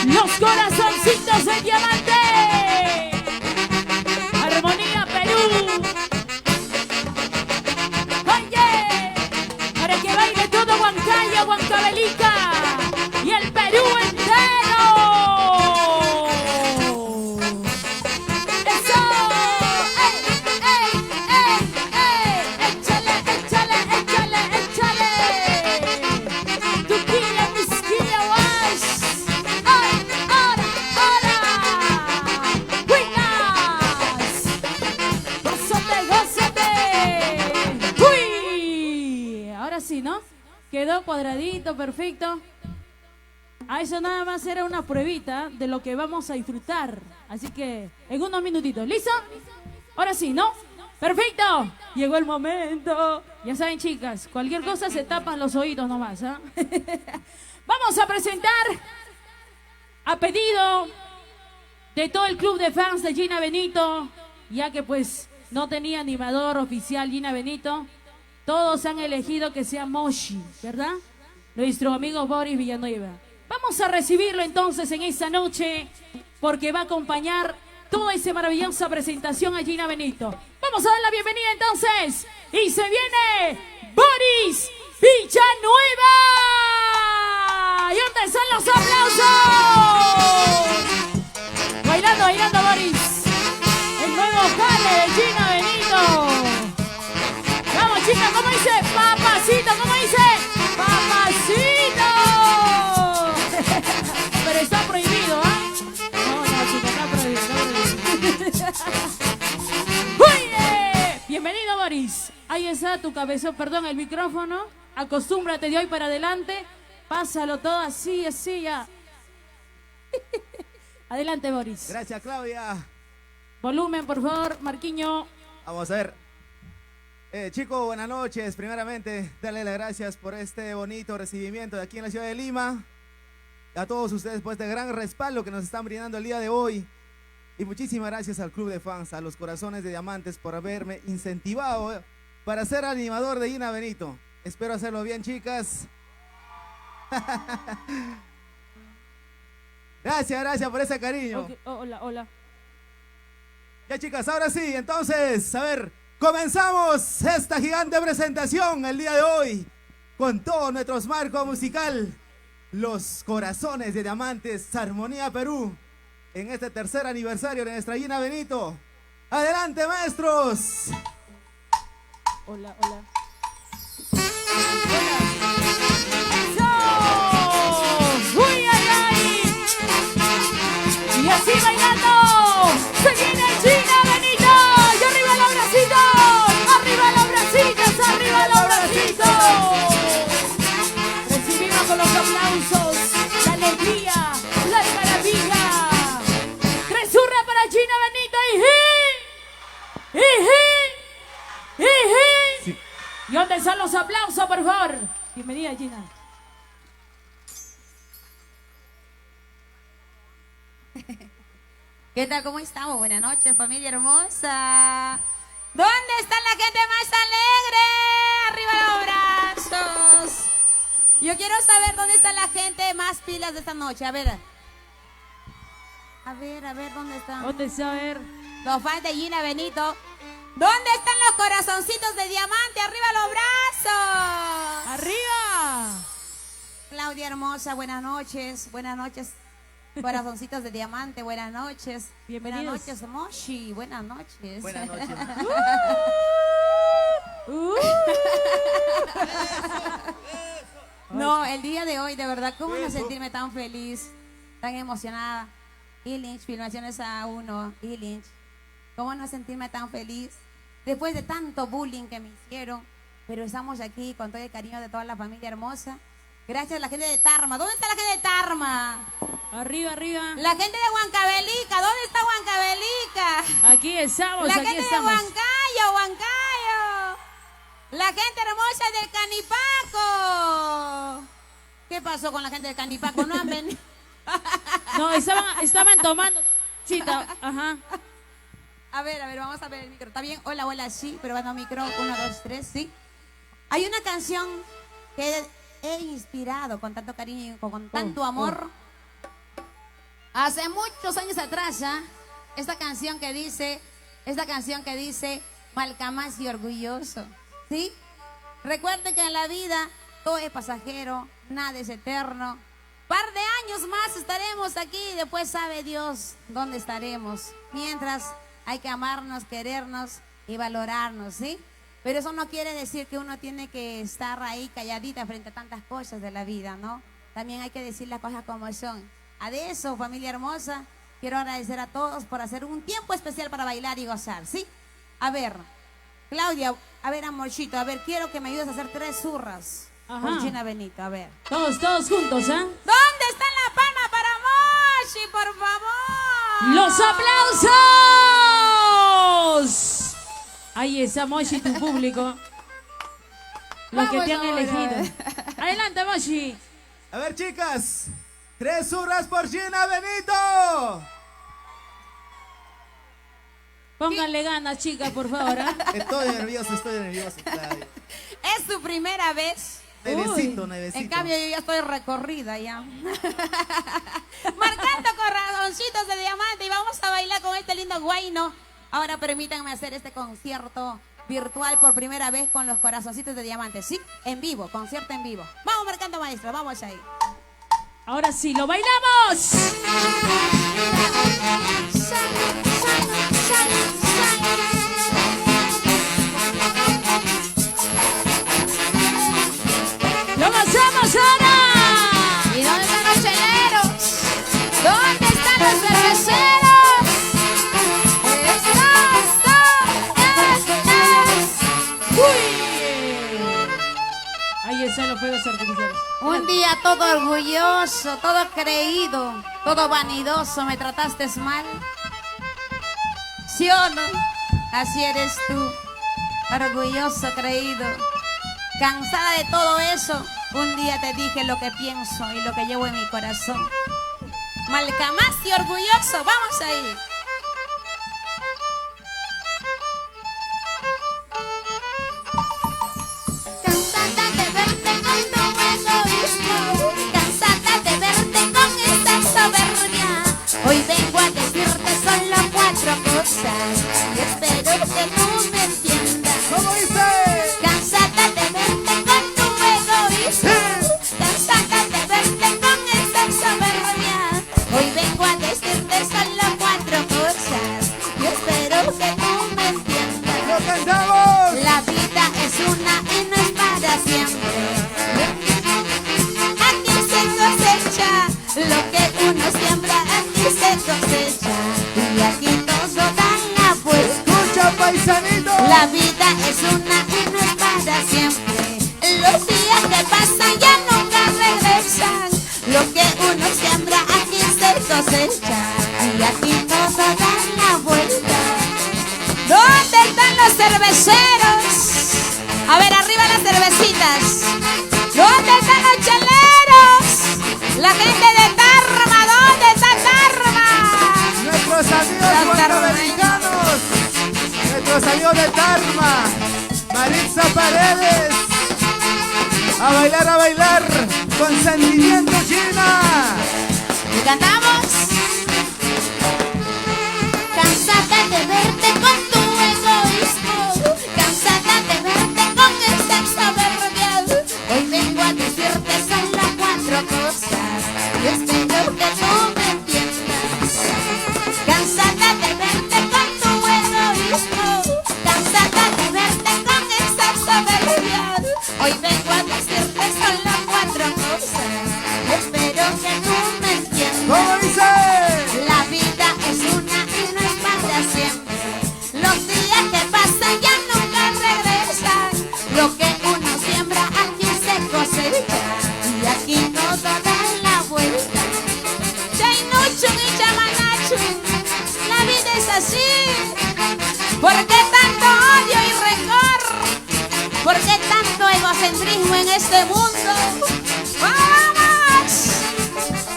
Los corazoncitos de diamante. Armonía Perú. Oye, para que baile todo Huancayo, Huancavelica y el Perú entero. Eso. ¡Ey, ey, ey, ey! Échale, échale, échale, échale. Tuquilla, misquilla, wash. ¡Ay, ahora, ahora! ¡Huilas! ¡Gózate, gózate! ¡Uy! Ahora sí, ¿no? Quedó cuadradito, perfecto. A eso nada más era una pruebita de lo que vamos a disfrutar. Así que en unos minutitos. ¿Listo? Ahora sí, ¿no? ¡Perfecto! Llegó el momento. Ya saben, chicas, cualquier cosa se tapan los oídos nomás, ¿ah? Vamos a presentar a pedido de todo el club de fans de Gina Benito, ya que pues no tenía animador oficial Gina Benito. Todos han elegido que sea Moshi, ¿verdad? Nuestro amigo Boris Villanueva. Vamos a recibirlo entonces en esta noche, porque va a acompañar toda esa maravillosa presentación a Gina Benito. Vamos a dar la bienvenida entonces. Y se viene Boris Villanueva. ¿Y dónde están los aplausos? Bailando, bailando Boris. El nuevo jale de Gina Benito. Vamos chicas, ¿cómo dice? Papacito, ¿cómo dice? Papacito. Pero está prohibido, ¿ah? No, chica, está prohibido, está prohibido. ¡Oye! Bienvenido, Boris. Ahí está tu cabezón, perdón, el micrófono. Acostúmbrate de hoy para adelante. Pásalo todo así, así, ya. Adelante, Boris. Gracias, Claudia. Volumen, por favor, Marquiño. Vamos a ver. Chicos, buenas noches. Primeramente, darle las gracias por este bonito recibimiento de aquí en la ciudad de Lima. A todos ustedes por este gran respaldo que nos están brindando el día de hoy. Y muchísimas gracias al club de fans, a los corazones de diamantes por haberme incentivado para ser animador de Gina Benito. Espero hacerlo bien, chicas. Gracias, gracias por ese cariño. Okay. Oh, hola, hola. Ya, chicas, ahora sí, entonces, a ver, comenzamos esta gigante presentación el día de hoy con todos nuestros marcos musical. Los corazones de diamantes, Armonía Perú, en este tercer aniversario de nuestra Gina Benito. ¡Adelante, maestros! Hola, hola. ¡Eso! ¡Uy, ay, ay! Y así bailando, se viene Gina Benito. Y arriba los bracitos, arriba los bracitos, arriba los bracitos. Recibimos con los aplausos, la alegría, la maravilla. Resurre para Gina Benito. Sí. ¿Y dónde están los aplausos, por favor? Bienvenida, Gina. ¿Qué tal? ¿Cómo estamos? Buenas noches, familia hermosa. ¿Dónde está la gente más alegre? Arriba los brazos. Yo quiero saber dónde está la gente más pilas de esta noche. A ver, ¿dónde están? ¿Dónde está? A ver. Los fans de Gina Benito. ¿Dónde están los corazoncitos de diamante? ¡Arriba los brazos! ¡Arriba! Claudia hermosa, buenas noches. Buenas noches. Corazoncitos de diamante, buenas noches. Bienvenidos. Buenas noches, Moshi. Buenas noches. Buenas noches. No, el día de hoy, de verdad, ¿cómo no sentirme tan feliz, tan emocionada? Ilinch, Filmaciones A1, Ilinch. ¿Cómo no sentirme tan feliz? Después de tanto bullying que me hicieron, pero estamos aquí con todo el cariño de toda la familia hermosa. Gracias a la gente de Tarma. ¿Dónde está la gente de Tarma? Arriba, arriba. La gente de Huancavelica. ¿Dónde está Huancavelica? Aquí estamos, La aquí gente estamos. de Huancayo, Huancayo. La gente hermosa del Canipaco. ¿Qué pasó con la gente del Canipaco? No han venido. No, estaban tomando. Chita, ajá. A ver, vamos a ver el micro. ¿Está bien? Hola, hola, sí, pero bueno, micro. 1, 2, 3, sí. Hay una canción que he inspirado con tanto cariño y con tanto amor. Hace muchos años atrás ya, esta canción que dice, Malcamás y orgulloso, ¿sí? Recuerden que en la vida todo es pasajero, nada es eterno. Par de años más estaremos aquí y después sabe Dios dónde estaremos. Mientras hay que amarnos, querernos y valorarnos, ¿sí? Pero eso no quiere decir que uno tiene que estar ahí calladita frente a tantas cosas de la vida, ¿no? También hay que decir las cosas como son. A de eso, familia hermosa, quiero agradecer a todos por hacer un tiempo especial para bailar y gozar, ¿sí? A ver, Claudia, a ver, amorcito, a ver, quiero que me ayudes a hacer 3 zurras. Ajá. Con Gina Benito, a ver. Todos juntos, ¿eh? ¿Dónde está la palma para Moshi, por favor? ¡Los aplausos! Ahí está, Moshi, tu público. Los que Vamos te han ahora. elegido. Adelante, Moshi. A ver, chicas. 3 zurras por Gina Benito. Pónganle ganas, chicas, por favor. ¿Eh? Estoy nervioso, Claudia. ¿Es su primera vez? Nevecito. En cambio yo ya estoy recorrida ya. Marcando corazoncitos de diamante y vamos a bailar con este lindo guayno. Ahora permítanme hacer este concierto virtual por primera vez con los corazoncitos de diamante. Sí, en vivo, concierto en vivo. Vamos marcando, maestro, vamos ahí. Ahora sí, lo bailamos. ¡Lo gozamos ahora! ¿Y dónde están los cheleros? ¿Dónde están los cerveceros? ¡Uy! Ahí están los fuegos artificiales. Un día todo orgulloso, todo creído, todo vanidoso, me trataste mal. ¿Sí o no? Así eres tú, orgulloso, creído. Cansada de todo eso, un día te dije lo que pienso y lo que llevo en mi corazón. Malcamás y orgulloso, vamos ahí. Cansada de verte con tu egoísmo, cansada de verte con esta soberbia. Hoy vengo a decirte solo 4 cosas y espero que tú me entiendas. ¿Cómo dice? Cansada de verte con tu egoísmo, cansada de verte con esta soberbia. Hoy vengo a decirte solo 4 cosas y espero que tú me entiendas. ¡Lo cantamos! La vida es una y no es para siempre. Aquí se cosecha lo que uno siembra, aquí se cosecha y aquí todo da la vuelta. ¡Escucha, paisanito! La vida es una y no es para siempre. Los días que pasan ya nunca regresan. Lo que uno siembra aquí se cosecha y aquí todo da la vuelta. ¿Dónde están los cerveceros? A ver, arriba las cervecitas. ¿Dónde están los cheleros? La gente de Tarma, ¿dónde está Tarma? Nuestros amigos Los guatemaltecanos. Nuestros amigos de Tarma. Maritza Paredes. A bailar. Con sentimiento, Gina. ¿Y cantamos? Cansada de verte con tu egoísmo, cansada de verte con esta soberbia. Hoy vengo a decirte solo 4 cosas y espero que tú me entiendas. Cansada de verte con tu egoísmo, cansada de verte con esta soberbia. Hoy vengo a decirte solo 4 cosas y espero que tú me entiendas. ¿Cómo dice? La vida es una y no es para siempre. Los días que pasan ya nunca regresan. Lo que uno siembra aquí se cosecha y aquí todo da la vuelta. Chainuchun y chamanachun, la vida es así. ¿Por qué tanto odio y rencor? ¿Por qué tanto egocentrismo en este mundo? ¡Vamos!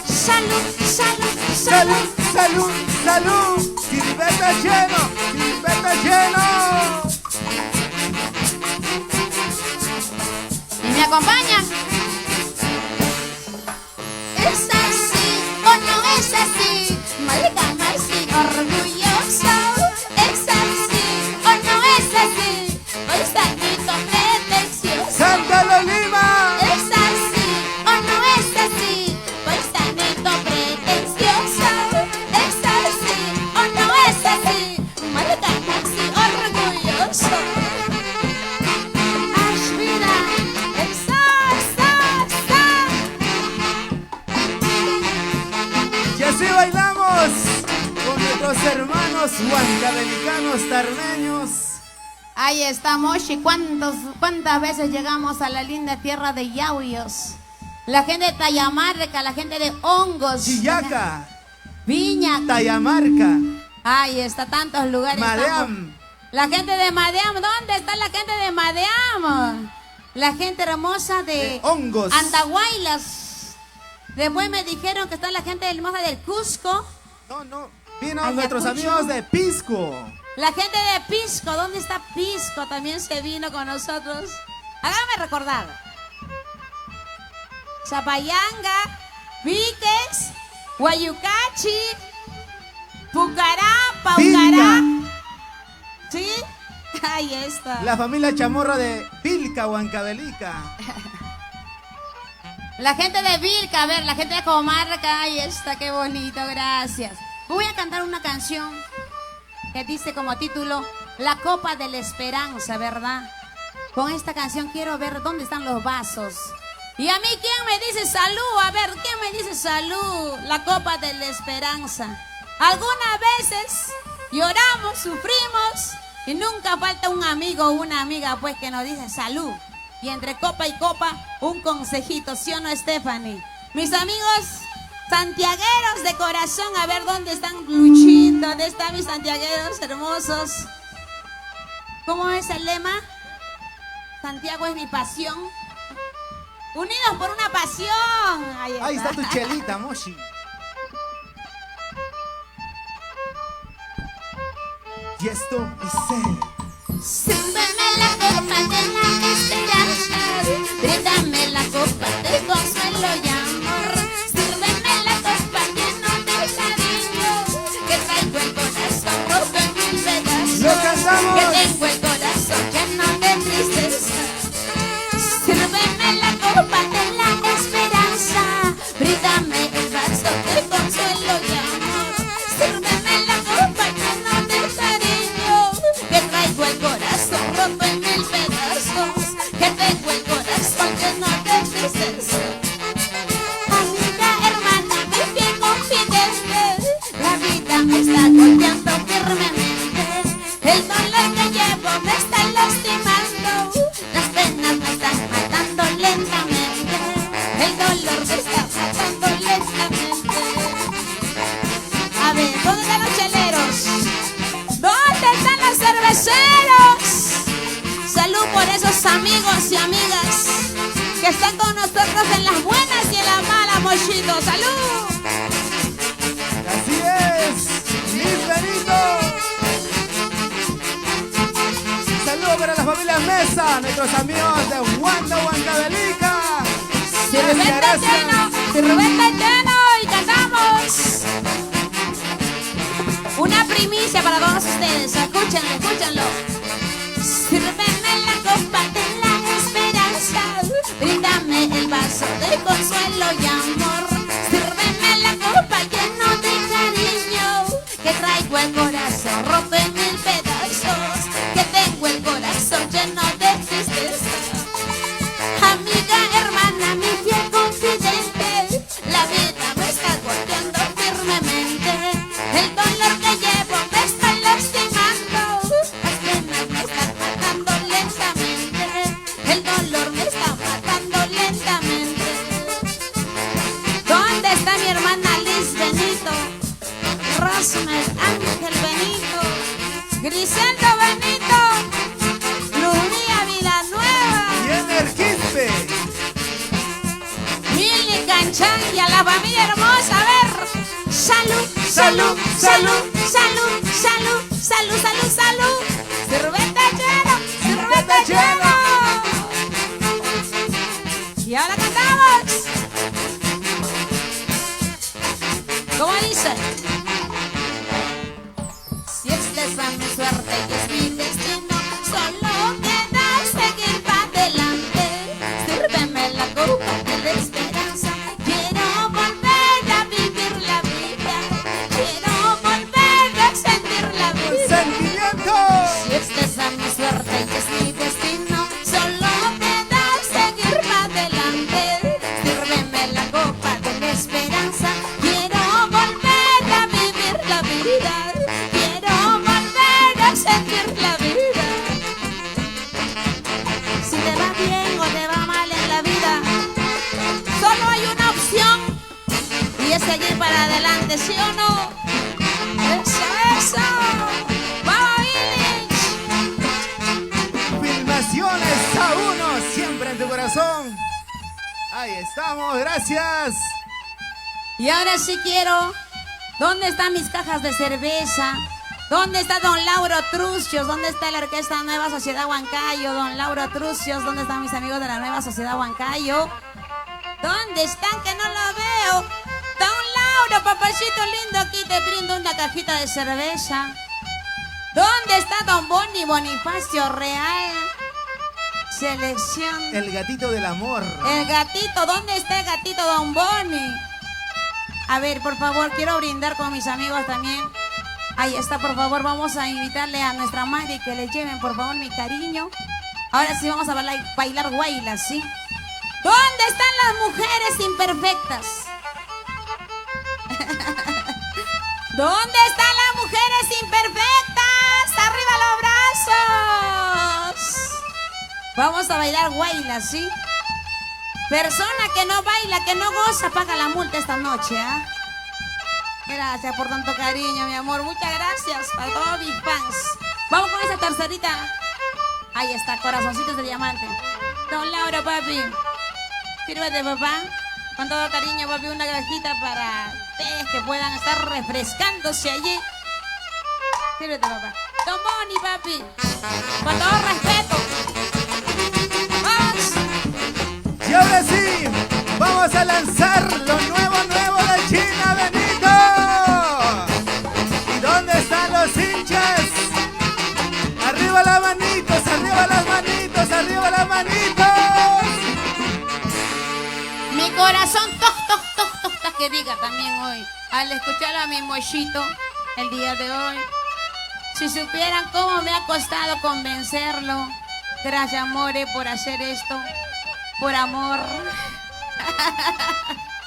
Salud, salud, salud. Salud. Silveta lleno. ¿Y me acompañan? ¿Es así o no es así? Así bailamos con nuestros hermanos huancavelicanos tarmeños. Ahí estamos, y cuántas veces llegamos a la linda tierra de Yauyos. La gente de Tayamarca, la gente de Hongos, Chillaca, Viña, Tayamarca, ahí está, tantos lugares. Madeam. La gente de Madeam, ¿dónde está la gente de Madeam? La gente hermosa de Hongos. Andahuaylas. Después me dijeron que está la gente hermosa del Cusco. No, vino Ayacucho. nuestros amigos de Pisco. La gente de Pisco, ¿dónde está Pisco? También se vino con nosotros. Hágame recordar. Zapayanga, Viques, Guayucachi, Pucará, Paucará. Vilca. ¿Sí? Ahí está. La familia chamorra de Vilca, Huancavelica. La gente de Vilca, a ver, la gente de Comarca, ahí está, qué bonito, gracias. Voy a cantar una canción que dice como título La Copa de la Esperanza, ¿verdad? Con esta canción quiero ver dónde están los vasos. Y a mí, ¿quién me dice salud? A ver, ¿quién me dice salud? La Copa de la Esperanza. Algunas veces lloramos, sufrimos y nunca falta un amigo o una amiga pues que nos dice salud. Y entre copa y copa, un consejito, ¿sí o no, Stephanie? Mis amigos santiagueros de corazón, a ver dónde están Luchito, ¿dónde están mis santiagueros hermosos? ¿Cómo es el lema? Santiago es mi pasión. Unidos por una pasión. Ahí está tu chelita, Moshi. Y esto dice: Sírveme la copa de la esperanza, bríndame la copa de consuelo y amor. Sírveme la copa llena de cariño, que traigo el corazón roto en mil pedazos. ¡Lo cantamos! Que tengo el corazón lleno de tristeza. Sírveme la copa de la esperanza, bríndame el vaso de consuelo y amor. Sírveme la copa llena de cariño, que traigo el corazón roto en mil pedazos, que tengo el corazón lleno de tristeza. Amiga, hermana, mi fiel confidente, la vida me está golpeando firmemente. El dolor que llevo me está lastimando, las penas me están matando lentamente. El dolor me está matando lentamente. A ver, ¿dónde están los cheleros? ¿Dónde están los cerveceros? Salud por esos amigos y amigas que están con nosotros en las buenas y en las malas, Mochito. ¡Salud! Así es, Liz Benito. Saludos para la familia Mesa, nuestros amigos de Huancavelica. Sirventa lleno y cantamos. Una primicia para todos ustedes, escúchenlo, escúchenlo. Sírveme la copa de la esperanza, bríndame el vaso de consuelo y amor. Sírveme la copa lleno de cariño, que traigo el corazón roto en mil pedazos, que tengo el corazón lleno de tristeza. Amiga, hermana, mi fiel confidente, la vida me está golpeando firmemente. El dolor que llevo me está lastimando, las penas me están matando lentamente. El dolor me está matando lentamente. ¿Dónde está mi hermana Liz Benito? Rosmer, Ángel Benito, Griseldo Benito, Luzmía Villanueva, Y Energispe. Mili Canchán y a la familia hermosa. A ver, salud, salud, salud, salud, salud, salud, salud, salud. Cerveza lleno, cerveza lleno. Y ahora cantamos. ¿Cómo dice? Si esta es mi suerte y es mi destino, solo queda seguir para adelante. Sírveme la copa de la esperanza, quiero volver a vivir la vida, quiero volver a sentir la vida. ¡Sentimiento! Si esta es mi suerte y es mi destino, solo queda seguir para adelante. Sírveme la copa de la esperanza, quiero volver Ahí estamos, gracias. Y ahora sí quiero, ¿dónde están mis cajas de cerveza? ¿Dónde está don Lauro Trucios? ¿Dónde está la Orquesta Nueva Sociedad Huancayo? Don Lauro Trucios, ¿dónde están mis amigos de la Nueva Sociedad Huancayo? ¿Dónde están que no lo veo? Don Lauro, papacito lindo, aquí te brindo una cajita de cerveza. ¿Dónde está don Boni Bonifacio Real? Selección. El gatito del amor. El gatito, ¿dónde está el gatito don Boni? A ver, por favor, quiero brindar con mis amigos también. Ahí está, por favor, vamos a invitarle a nuestra madre que le lleven, por favor, mi cariño. Ahora sí vamos a bailar guaylas, ¿sí? ¿Dónde están las mujeres imperfectas? ¿Dónde están las mujeres imperfectas? ¡Arriba los brazos! Vamos a bailar guaylas, ¿sí? Persona que no baila, que no goza, paga la multa esta noche, ¿ah? Gracias por tanto cariño, mi amor. Muchas gracias para todos mis fans. Vamos con esa tercerita. Ahí está, corazoncitos de diamante. Don Laura, papi. Sírvete, papá. Con todo cariño, papi, una cajita para ustedes que puedan estar refrescándose allí. Sírvete, papá. Don Boni, papi. Con todo respeto. ¡Vamos! Y ahora sí, vamos a lanzar lo nuevo de China Benito. ¿Y dónde están los hinchas? Arriba las manitos, arriba las manitos, arriba las manitos. Mi corazón toc, que diga también hoy, al escuchar a mi mochito el día de hoy. Si supieran cómo me ha costado convencerlo. Gracias, amore, por hacer esto. Por amor.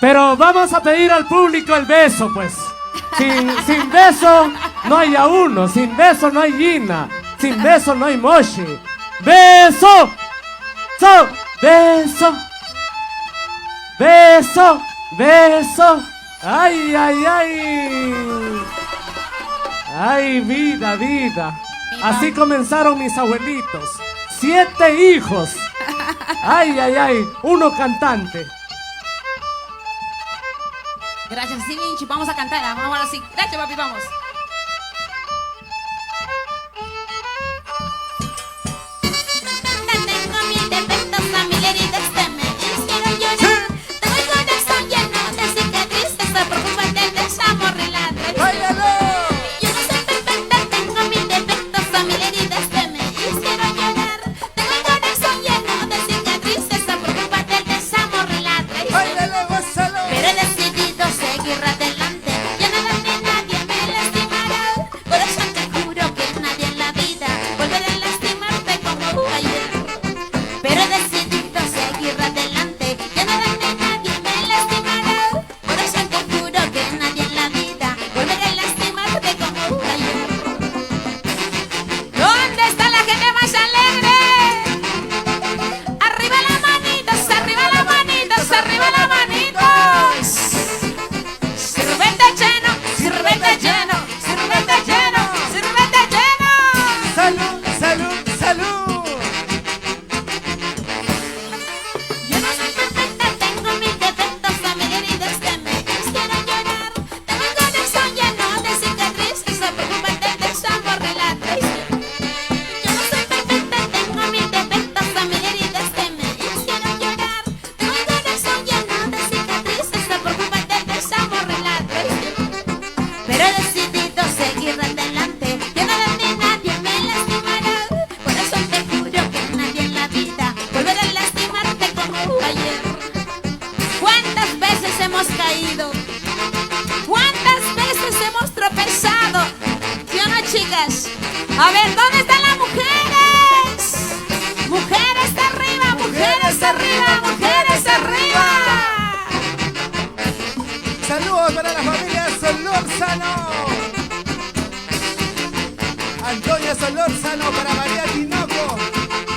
Pero vamos a pedir al público el beso, pues. Sin beso no hay a uno, sin beso no hay Gina, sin beso no hay Moshi. ¡Beso! ¡Beso! ¡Beso! ¡Beso! ¡Ay, ay, ay! ¡Ay, vida, vida! Así comenzaron mis abuelitos. 7 hijos. ¡Ay, ay, ay! Uno cantante. Gracias, sí, Vinci. Vamos a cantar. Vamos ahora sí. Gracias, papi, vamos. Tengo mil defectos, familiaridades que me hicieron llorar. Tengo el corazón lleno de cicatrices, me preocupa del desamor y la traición. Yo no soy perfecta, tengo mil defectos, familiaridades que me hicieron llorar. Tengo el corazón lleno de cicatrices, me preocupa del desamor y la traición. Pero he decidido seguir adelante. Ya nada ni nadie me lastimará. Corazón, te juro que nadie en la vida volverá a lastimarte como ayer. Pero he decidido seguir adelante. Ya nada ni nadie me lastimará. Corazón, te juro que nadie en la vida volverá a lastimarte como ayer. ¿Dónde está la gente más alegre? Arriba las manitos, arriba las manitos, arriba las manitos. Sirvete lleno, sirvete lleno, sirvete lleno, sirvete lleno. Salud, salud, salud. Yo no soy perfecta, tengo mil defectos, familiaridades que me hicieron llorar. Tengo el corazón lleno de cicatrices, se preocupan del desamor y la traición. Yo no soy perfecta, tengo mil defectos, familiaridades que me hicieron llorar. Tengo el corazón lleno de cicatrices, se preocupan del desamor y la traición. Pero he decidido seguir adelante. Ya nada ni nadie me lastimará. Por eso te juro que nadie en la vida volverá a lastimarte como ayer. ¿Cuántas veces hemos caído? ¿Cuántas veces hemos tropezado? ¿Sí o no, chicas? A ver, ¿dónde están las mujeres? Mujeres arriba, mujeres arriba, mujeres arriba. Saludos para la familia Solórzano. Antonia Solórzano para María Tinoco.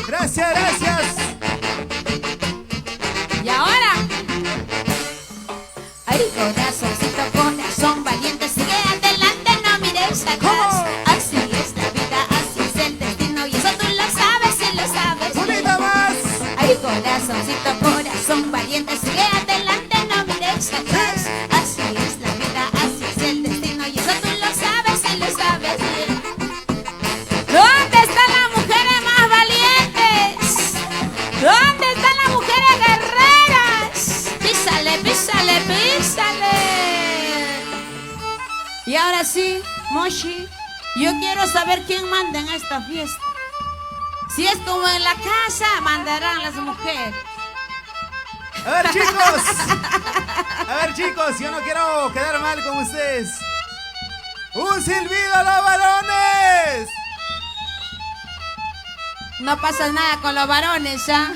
Gracias, gracias. Y ahora, ay, corazoncito, corazón valiente, sigue adelante, no mires atrás. ¿Cómo? Así es la vida, así es el destino, y eso tú lo sabes y lo sabes. Unita más. Ay, corazoncito, corazón valiente, sigue Y ahora sí, Moshi, yo quiero saber quién manda en esta fiesta. Si es como en la casa, mandarán las mujeres. A ver chicos, yo no quiero quedar mal con ustedes. ¡Un silbido a los varones! No pasa nada con los varones, ¿ah?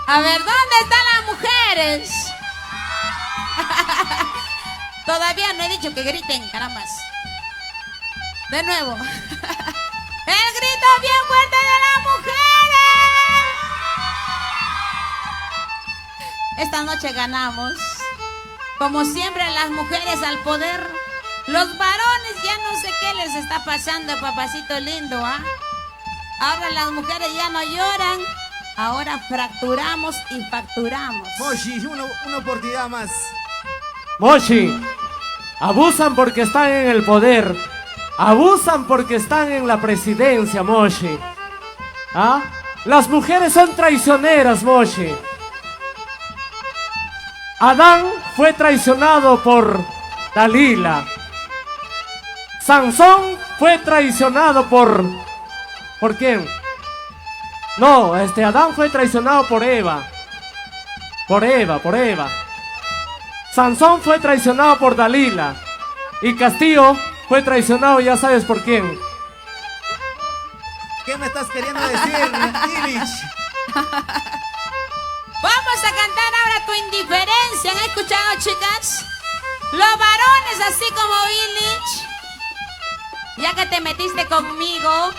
A ver, ¿dónde están las mujeres? Todavía no he dicho que griten, carambas. De nuevo. El grito bien fuerte de las mujeres. Esta noche ganamos. Como siempre, las mujeres al poder. Los varones ya no sé qué les está pasando, papacito lindo, ¿ah? Ahora las mujeres ya no lloran. Ahora fracturamos y facturamos. Moshi, una oportunidad más. Moshi, abusan porque están en el poder. Abusan porque están en la presidencia, Moshi. ¿Ah? Las mujeres son traicioneras, Moshi. Adán fue traicionado por Dalila. Sansón fue traicionado ¿por quién? No, Adán fue traicionado por Eva. Por Eva. Sansón fue traicionado por Dalila. Y Castillo fue traicionado, ya sabes por quién. ¿Qué me estás queriendo decir, Illich? Vamos a cantar ahora Tu Indiferencia. ¿Han escuchado, chicas? Los varones, así como Illich. Ya que te metiste conmigo,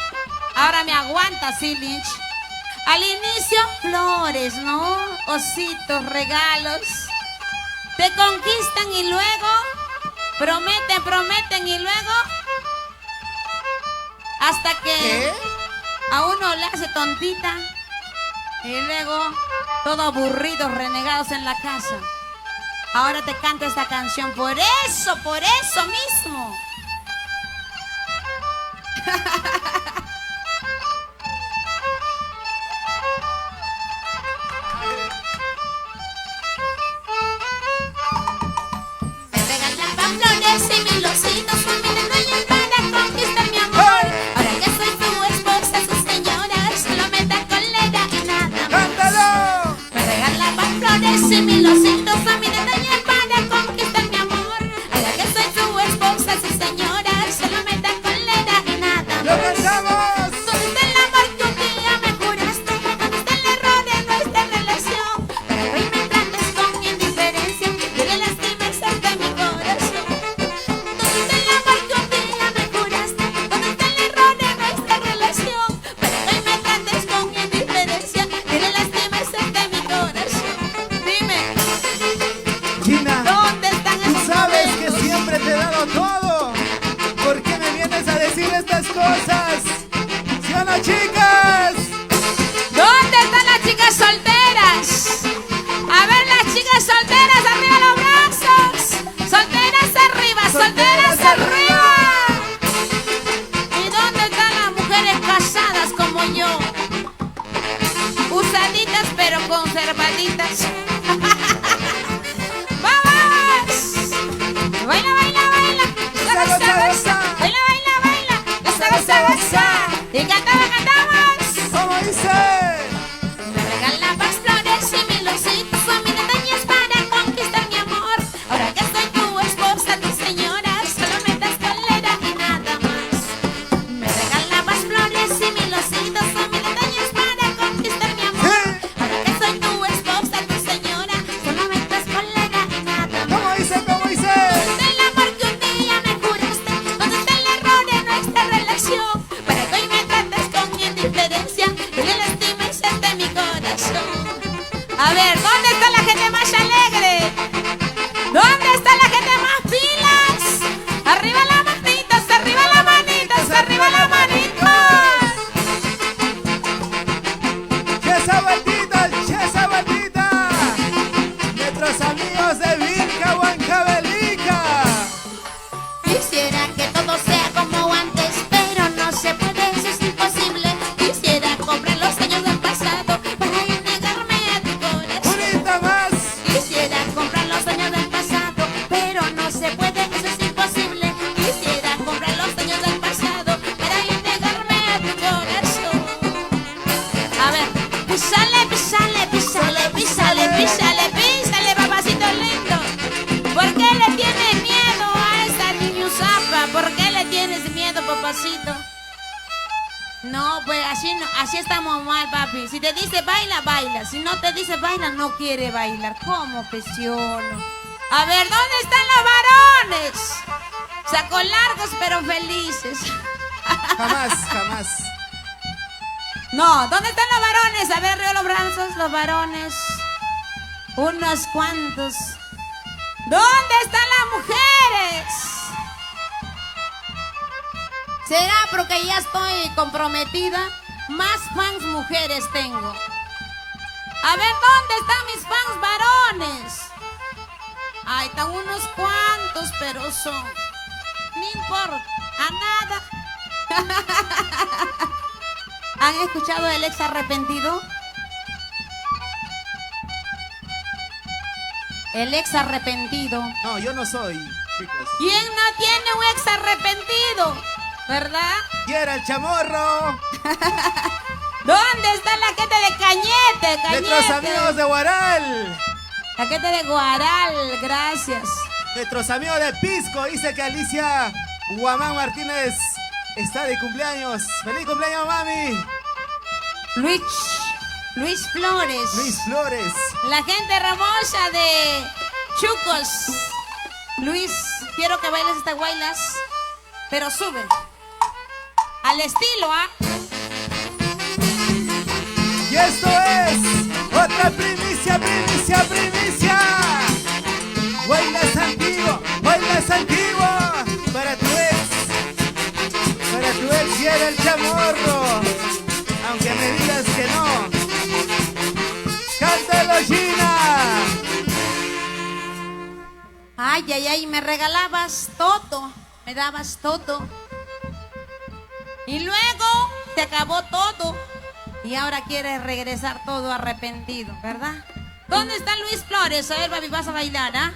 ahora me aguantas, Illich. Al inicio, flores, ¿no? Ositos, regalos. Te conquistan y luego prometen y luego hasta que ¿qué? a uno le hace tontita y luego todos aburridos, renegados en la casa. Ahora te canto esta canción por eso mismo. Me regalaban flores y mil ositos, caminando y para conquistar mi amor. Ahora que soy tu esposa, su señora, solo me da cólera y nada más. ¡Cántalo! Me regalaban flores y mil ositos, caminando y para conquistar mi amor. Ahora que soy tu esposa, su señora, solo me da cólera y nada ¡Lo más. cantamos! ¿Dónde está el amor que un día me juraste? ¿Dónde está el error de nuestra relación? Para que hoy me trates con indiferencia y le lastimes hasta mi corazón. ¿Dónde está el amor que un día me juraste? ¿Dónde está el error de nuestra relación? Para que hoy me trates con indiferencia y le lastimes hasta mi corazón. Dime, Gina, ¿dónde están tú esos sabes que momentos? siempre te he dado todo. ¿Por qué me vienes a decir estas cosas? ¿Sí o no, chicas? ¿Dónde están las chicas solteras? A ver, las chicas solteras, arriba los brazos. Solteras arriba, solteras arriba. ¿Y dónde están las mujeres casadas como yo? Usaditas pero conservaditas. ¡Vamos! Baila, baila, baila. Goza, goza, goza. Baila, baila, baila. Goza, goza, goza. Y cantamos, cantamos. ¿Cómo dice? Me regalabas flores y mil ositos, a mí detalles para conquistar mi amor. Ahora que soy tu esposa, tu señora, solo me das cólera y nada más. Me regalabas flores y mil ositos, a mí detalles para conquistar mi amor. Ahora que soy tu esposa, tu señora, solo me das cólera y nada más. ¿Cómo dice? ¿Cómo dice? ¿Dónde está el amor que un día me juraste? ¿Dónde está el error de nuestra relación? Para que hoy me trates con indiferencia y le lastimes hasta mi corazón. A ver, ¿dónde está la gente más alegre? ¿Dónde está la gente más pilas? Arriba las manitas, arriba las manitas, arriba las manitas. ¡Chesa vueltita! ¡Chesa vueltita! Nuestros amigos de Vilca, Huancavelica. Quisiera que todo sea como antes, pero no se puede, eso es imposible. Quisiera comprar los años del pasado para negarme a tu corazón. ¡Unita más! Quisiera comprar los años del pasado, pero no se puede, eso es imposible. ¿por qué le tienes miedo, papacito? No, pues así, no, así estamos mal, papi. Si te dice baila, baila. Si no te dice baila, no quiere bailar. ¿Cómo presiono? A ver, ¿dónde están los varones? Sacó largos pero felices. Jamás, jamás. No, ¿dónde están los varones? A ver, río los brazos, los varones. Unos cuantos. ¿Dónde están las mujeres? ¿Será porque ya estoy comprometida? Más fans mujeres tengo. A ver, ¿dónde están mis fans varones? Ay, están unos cuantos, pero son... No importa, a nada. ¿Han escuchado el ex arrepentido? El ex arrepentido. No, yo no soy, chicos. ¿Quién no tiene un ex arrepentido? ¿Verdad? ¡Quiera el chamorro! ¿Dónde está la gente de Cañete? Nuestros amigos de Guaral. La gente de Guaral, gracias. Nuestros amigos de Pisco. Dice que Alicia Guamán Martínez está de cumpleaños. ¡Feliz cumpleaños, mami! Luis Flores. Luis Flores. La gente hermosa de Chucos. Luis, quiero que bailes estas guaylas, pero sube. Al estilo, ¿ah? Y esto es otra primicia, primicia, primicia. Bailas antiguo, bailas antiguo. Para tu ex lleva el chamorro. Aunque me digas que no. ¡Cántalo, Gina! Ay, ay, ay, me regalabas todo. Me dabas todo. Y luego te acabó todo. Y ahora quieres regresar todo arrepentido, ¿verdad? ¿Dónde está Luis Flores? A ver, baby, vas a bailar, ¿ah?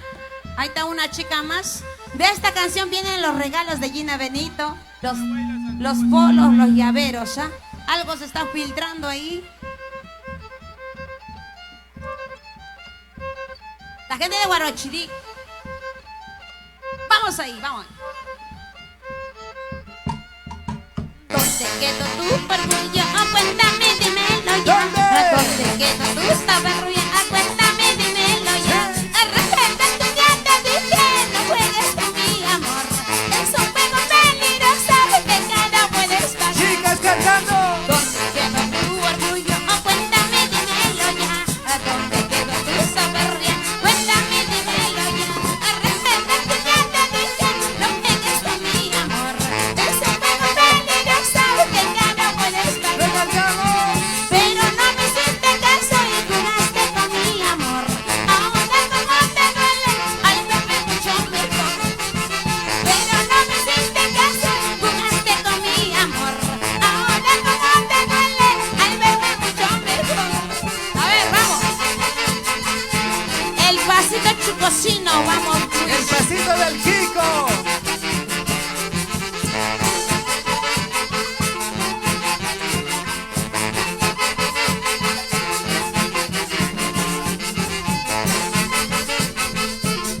Ahí está una chica más. De esta canción vienen los regalos de Gina Benito. Los polos, los llaveros, ¿ya? Algo se está filtrando ahí. La gente de Guarochirí. Vamos ahí, vamos. ¿Dónde quedó tu orgullo? Oh, cuéntame, dímelo ya. ¿Dónde quedó tu saberrulla? Oh, cuéntame, dímelo ya. Arrepéntete, ya te dije, no juegues con mi amor. Es un juego peligroso que cada puede estar. Chicas cantando. ¿Dónde quedó tu orgullo? Oh, cuéntame, dímelo ya. ¿Dónde quedó tu saberrulla? Cuéntame, dímelo ya. Arrepéntete, ya te dije, no juegues con mi amor. Es un juego peligroso que cada puede estar. Pero no me hiciste caso y juraste con mi amor. Ahora como te duele, al verme mucho mejor. Pero no me hiciste caso, jugaste con mi amor. Ahora como te duele, al verme mucho mejor. A ver, vamos. El pasito chucosino, vamos. El pasito del Kiko.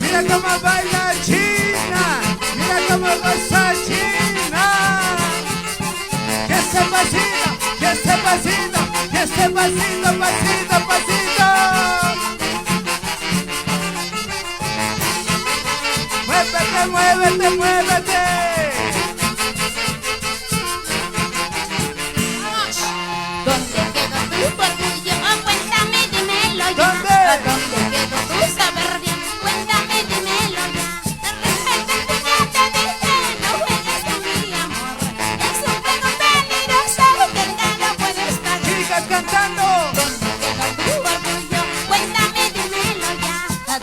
Mira cómo baila China. Mira cómo goza China. Que ese pasito, que ese pasito, que ese pasito, pasito, pasito. Muévete, muévete, muévete. ¿Dónde quedó tu orgullo? Oh, cuéntame, dímelo ya. ¿Dónde? ¿Dónde quedó tu saber bien? Cuéntame, dímelo ya. Arrepéntete, ya te dije, no juegues con mi amor. Es un juego peligroso que cada puede estar. Chicas cantando. ¿Dónde quedó tu orgullo? Cuéntame, dímelo ya.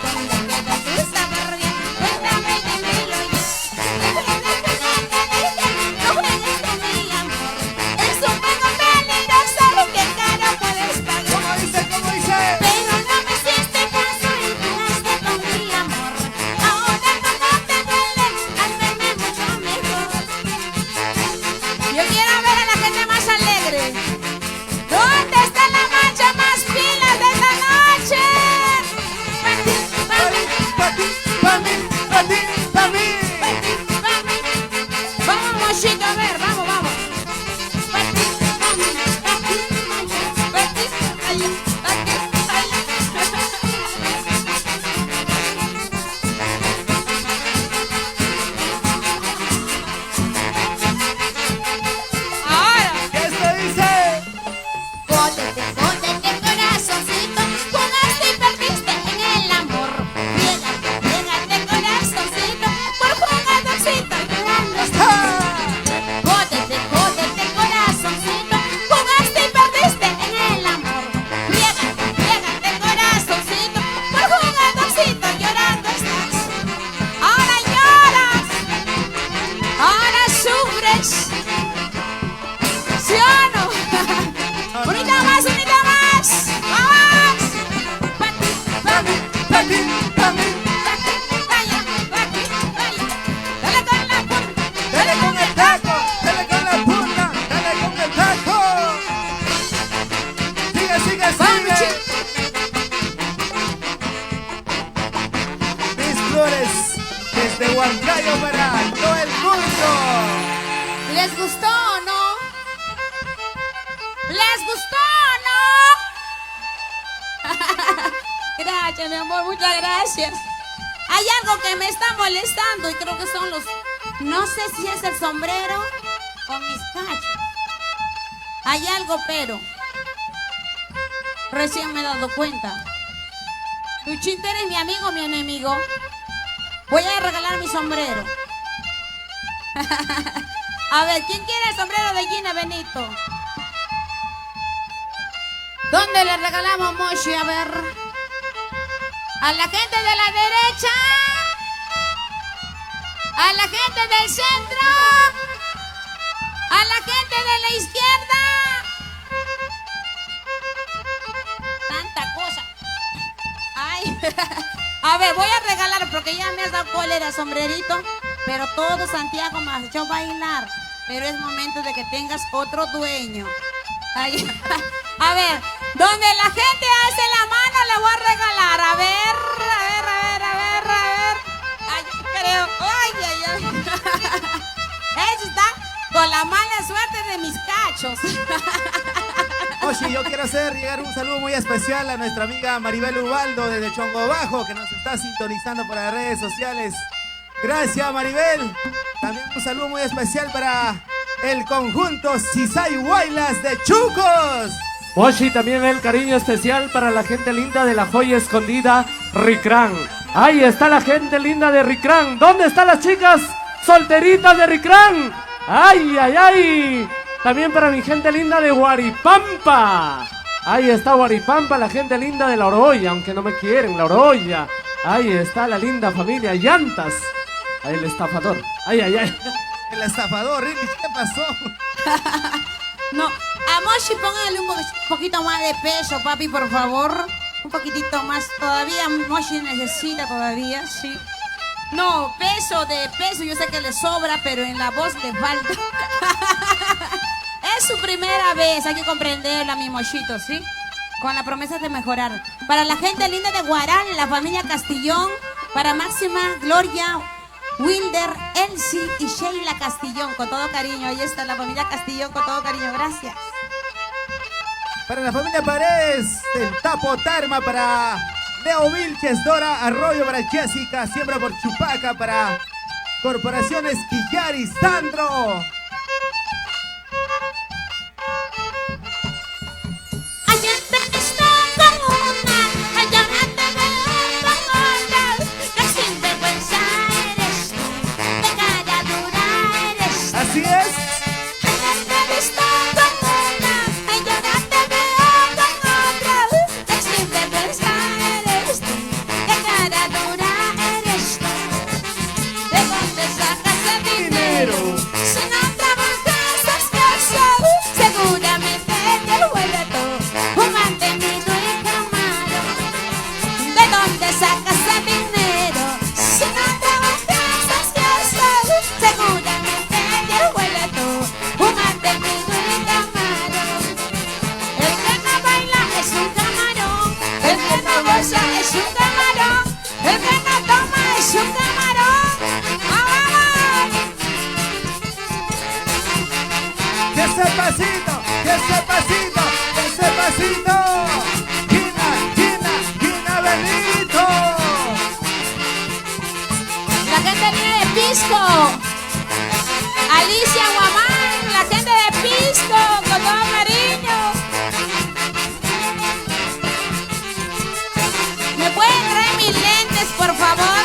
¿Dónde quedó tu saber bien? Cuéntame, dímelo ya. eres. ¿Sí o no? Unita más, unita más. Vamos. Vaya, vaya. Dale con la punta. Dale con el taco, dale con la punta, dale con el taco. Sigue, sigue, Vamos, sigue. Mis flores desde Huancayo para todo el mundo. ¿Les gustó o no? ¿Les gustó o no? Gracias, mi amor, muchas gracias. Hay algo que me está molestando y creo que son los... No sé si es el sombrero o mis cachos. Hay algo, pero... Recién me he dado cuenta. Luchito, ¿eres mi amigo o mi enemigo? Voy a regalar mi sombrero. A ver, ¿quién quiere el sombrero de Gina Benito? ¿Dónde le regalamos, Moshi? A ver. A la gente de la derecha. A la gente del centro. A la gente de la izquierda. Tanta cosa. Ay. A ver, voy a regalar porque ya me has dado cólera, sombrerito. Pero todo Santiago me has hecho bailar. Pero es momento de que tengas otro dueño. Ay. A ver, donde la gente hace la mano le voy a regalar. A ver. Ay, creo. Ay. Eso está con la mala suerte de mis cachos. Oye, yo quiero hacer llegar un saludo muy especial a nuestra amiga Maribel Ubaldo desde Chongo Bajo, que nos está sintonizando por las redes sociales. Gracias, Maribel. También un saludo muy especial para el conjunto Sisay Huaylas de Chucos. Moshi, también el cariño especial para la gente linda de la joya escondida, Ricrán. Ahí está la gente linda de Ricrán. ¿Dónde están las chicas solteritas de Ricrán? ¡Ay, ay, ay! También para mi gente linda de Huaripampa. Ahí está Huaripampa, la gente linda de La Oroya, aunque no me quieren, La Oroya. Ahí está la linda familia Llantas. Ahí el estafador. Ay, ay, ay. El estafador, Rilich, ¿qué pasó? No, a Moshi póngale un poquito más de peso, papi, por favor. Un poquitito más. Todavía Moshi necesita todavía, sí. No, peso de peso, yo sé que le sobra, pero en la voz le falta. Es su primera vez, hay que comprenderla, mi Moshito, ¿sí? Con la promesa de mejorar. Para la gente linda de Guarán, la familia Castillón, para Máxima, Gloria, Wilder, Elsie y Sheila Castillón, con todo cariño. Ahí está la familia Castillón, con todo cariño, gracias. Para la familia Paredes, del Tapo Tarma, para Leo Vilches, Dora Arroyo, para Jessica, Siembra por Chupaca, para Corporaciones Quillar y Sandro. Ayer te estoy con una, ayer te veo con otra. Qué sinvergüenza eres tú, de cara dura eres tú. Así es. Ayer te estoy con una, ayer te veo con otra. Qué sinvergüenza eres tú, de cara dura eres tú. ¿De dónde sacas el dinero? Si no trabajas escaso, seguramente te huele todo un mantenido y camarón. ¿De dónde sacas el dinero? Si no trabajas escaso, seguramente te huele todo un mantenido y camarón. El que no baila es un camarón, el que no goza es un camarón, el que no toma es un camarón. ¡Vamos! Y ese pasito, y ese pasito, y ese pasito. Gina, Gina, Gina Benito. La gente viene de Pisco. Alicia Guamán, la gente de Pisco, con todo cariño. ¿Me pueden traer mis lentes, por favor?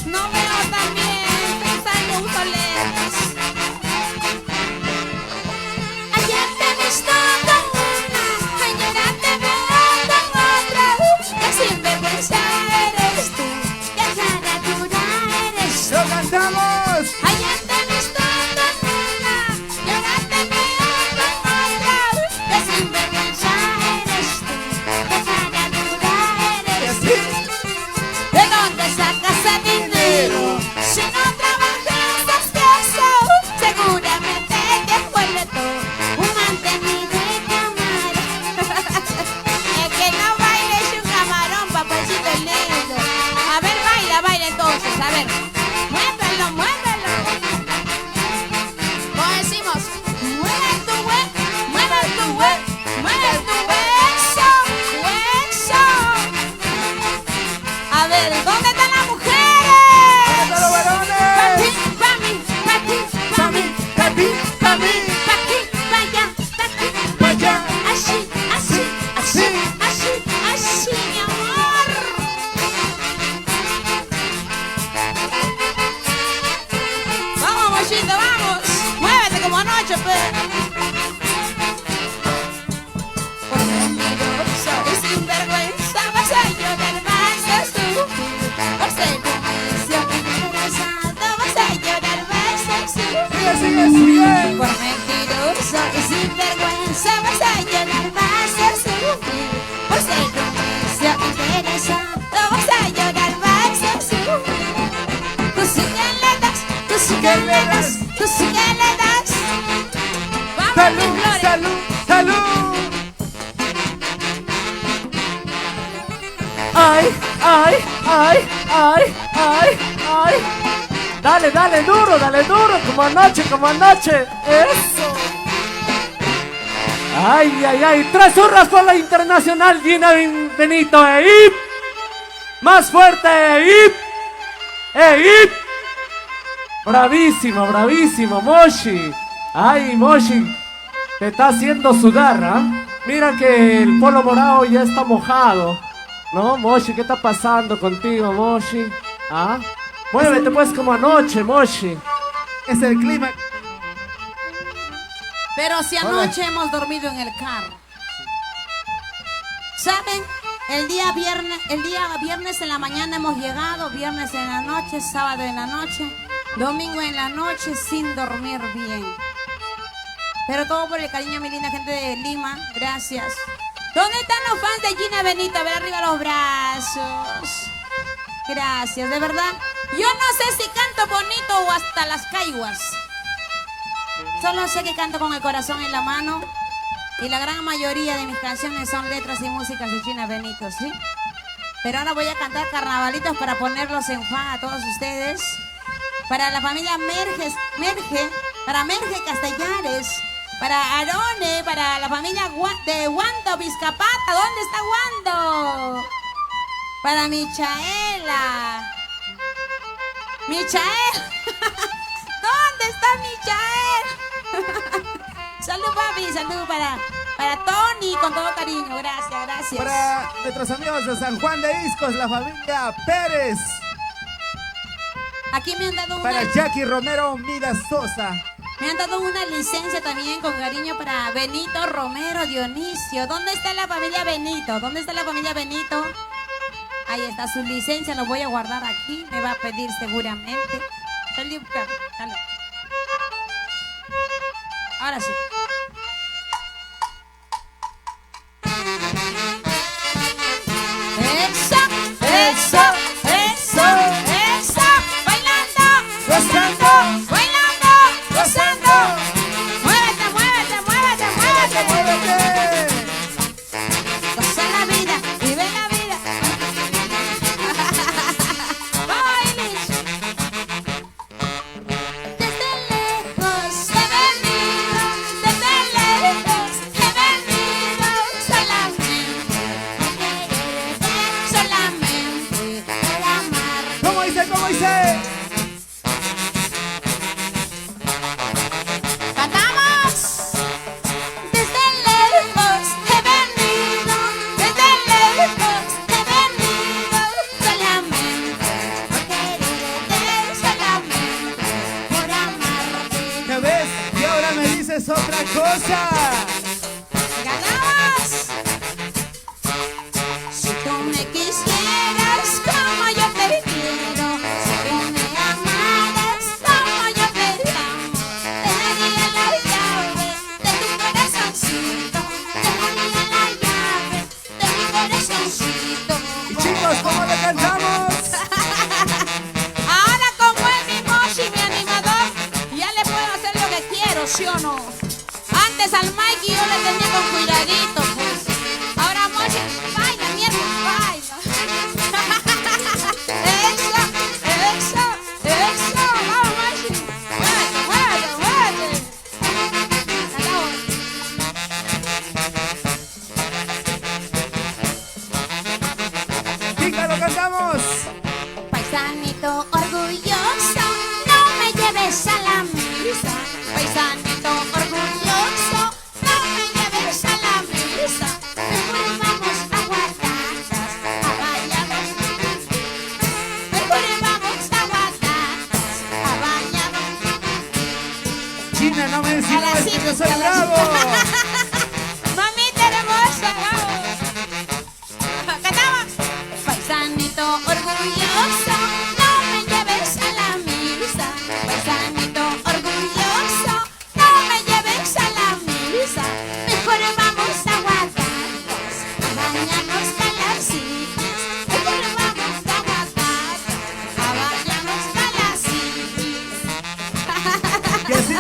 No veo tan bien, pensando uso lentes. Ayer te he visto con una, ayer te veo con otra. Qué sinvergüenza eres tú, qué cara dura eres tú. ¡Lo cantamos! Ayer te he visto sigue. Por mentiroso y sin vergüenza vas a llorar, vas a ser sufrir. Por ser un necio interesado vas a llorar, vas a sufrir. Tú sí que le das, tú sí que le das, tú sí que le das. Vamos, mis flores. Salud, salud. Ay, ay, ay, ay, ay, ay. Dale, dale duro, como anoche. Eso. Ay, ay, ay. 3 hurras por la internacional Gina Benito. ¡Eip! Más fuerte, ¡eip! ¡Eip! Bravísimo, bravísimo, Moshi. Ay, Moshi, te está haciendo sudar, ¿ah? Mira que el polo morado ya está mojado. ¿No, Moshi? ¿Qué está pasando contigo, Moshi? ¿Ah? Muévete pues como anoche, Moshi. Es el clima. Pero si anoche hemos dormido en el carro. ¿Saben? El día viernes en la mañana hemos llegado, viernes en la noche, sábado en la noche, domingo en la noche sin dormir bien. Pero todo por el cariño, mi linda gente de Lima. Gracias. ¿Dónde están los fans de Gina Benito? A ver arriba los brazos. Gracias, de verdad. Yo no sé si canto bonito o hasta las caiguas. Solo sé que canto con el corazón en la mano. Y la gran mayoría de mis canciones son letras y músicas de Gina Benito, ¿sí? Pero ahora voy a cantar carnavalitos para ponerlos en fan a todos ustedes. Para la familia Merge, para Merge Castellares, para Arone, para la familia de Wando Vizcapata. ¿Dónde está Wando? Para Michaela. Michael. ¿Dónde está Michael? Salud, papi, salud para Tony, con todo cariño. Gracias, gracias. Para nuestros amigos de San Juan de Iscos, la familia Pérez. Aquí me han dado una... Para Jackie Romero Mida Sosa. Me han dado una licencia también con cariño para Benito Romero Dionisio. ¿Dónde está la familia Benito? ¿Dónde está la familia Benito? Ahí está su licencia, lo voy a guardar aquí. Me va a pedir seguramente. Salud, salud. Ahora sí. Eso, eso, eso, eso. Bailando, Gozando, bailando, gozando. Muévete, muévete, muévete, muévete. muévete. Goza la vida, vive la vida. Bailes. Desde lejos he venido, desde lejos he venido solamente a quererte, solamente para amarte. ¿Cómo dice? ¿Cómo dice? ¡Cantamos! Desde lejos he venido, desde lejos he venido solamente por quererte, solamente por amarte. ¿Ya ves? Y ahora me dices otra cosa. ¡Ganamos! Si tú me quisieras como yo te quiero, si tú me amaras como yo te amo, te daría la llave de tu corazoncito, te daría la llave de mi corazoncito. Y chicos, ¿cómo le cantamos? Ahora como es mi Moshi, mi animador, ya le puedo hacer lo que quiero, ¿sí o no? Antes al Mikey yo le tenía con cuidadito, pues. Ahora Moshi, baila, mierda, baila. Eso, eso, eso. Vamos, Moshi. Muévete, muévete, muévete. Chicas, lo cantamos. Paisanito orgulloso, no me lleves a la misa. Paisanito orgulloso, no me lleves a la misa. Mejor vamos a Guatatas, a Bañados. Mejor vamos a Guatatas, a Bañados. China, no me A encima, las es que yo cinco, soy a las bravo. Mamita hermosa, vamos. Cantamos. Paisanito orgulloso, no me lleves a la misa. Paisanito orgulloso,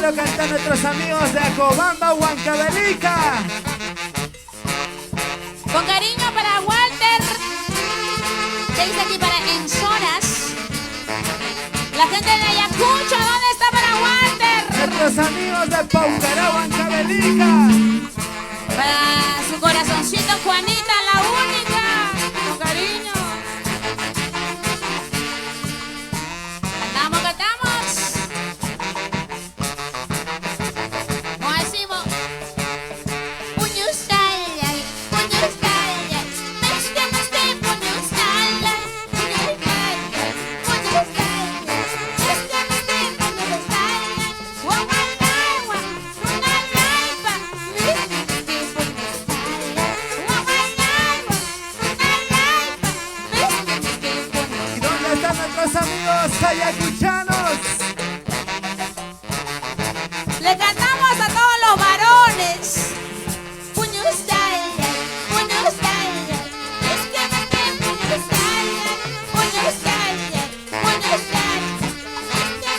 lo cantan nuestros amigos de Acobamba, Huancavelica. Con cariño para Walter. Se dice aquí para Enzoras. La gente de Ayacucho, ¿dónde está para Walter? Nuestros amigos de Paucará, Huancavelica. Para su corazoncito Juanita, la única. Con cariño. Cantamos, cantamos. Como decimos. Puños callan, puños callan. Este, puños callan. Puños callan, puños callan. Este, puños callan. Guaguanagua, guanagua. ¿Y dónde están nuestros amigos ayacuchanos? Le cantamos a todos los varones. Puños callan, puños callan. Es que puños callan, puños callan, puños callan.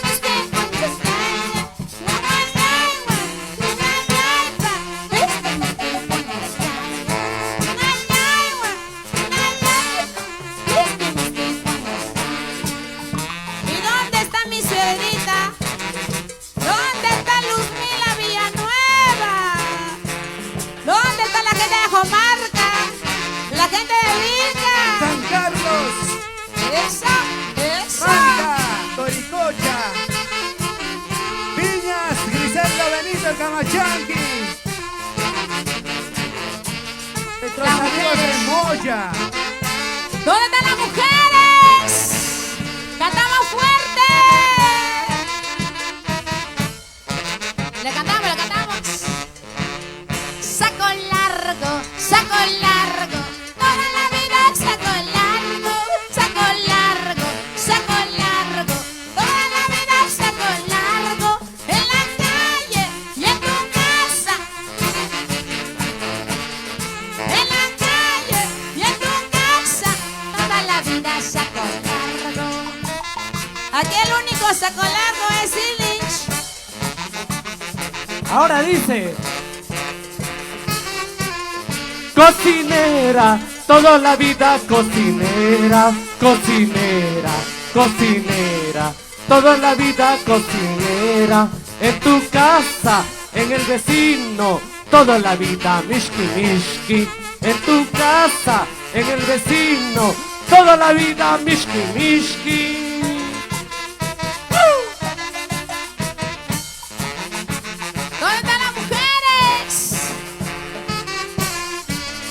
Es que puños callan. Guaguanagua, guanagua. Es que puños callan. Guanagua, guanagua. Es que puños callan. ¿Y dónde está mi suegrita? ¿Dónde está Luzmila Villanueva? ¿Dónde está la gente de Jomarca? La gente de Vilca. San Carlos, Esa, esa. Manta, Toricocha, Piñas, Griselda Benito, Camachanqui. Nuestros Las amigos de mujeres. Moya. ¿Dónde están las mujeres? ¡Cantamos fuerte! Le cantamos, le cantamos. Saco largo, saco largo. Toda la vida saco largo, saco largo, saco largo. Toda la vida saco largo. En la calle y en tu casa. En la calle y en tu casa. Toda la vida saco largo. Aquí el único saco largo es Illich. Ahora dice. Cocinera, toda la vida cocinera, cocinera, cocinera, toda la vida cocinera, en tu casa, en el vecino, toda la vida mishki mishki, en tu casa, en el vecino, toda la vida mishki mishki. ¿Dónde están las mujeres?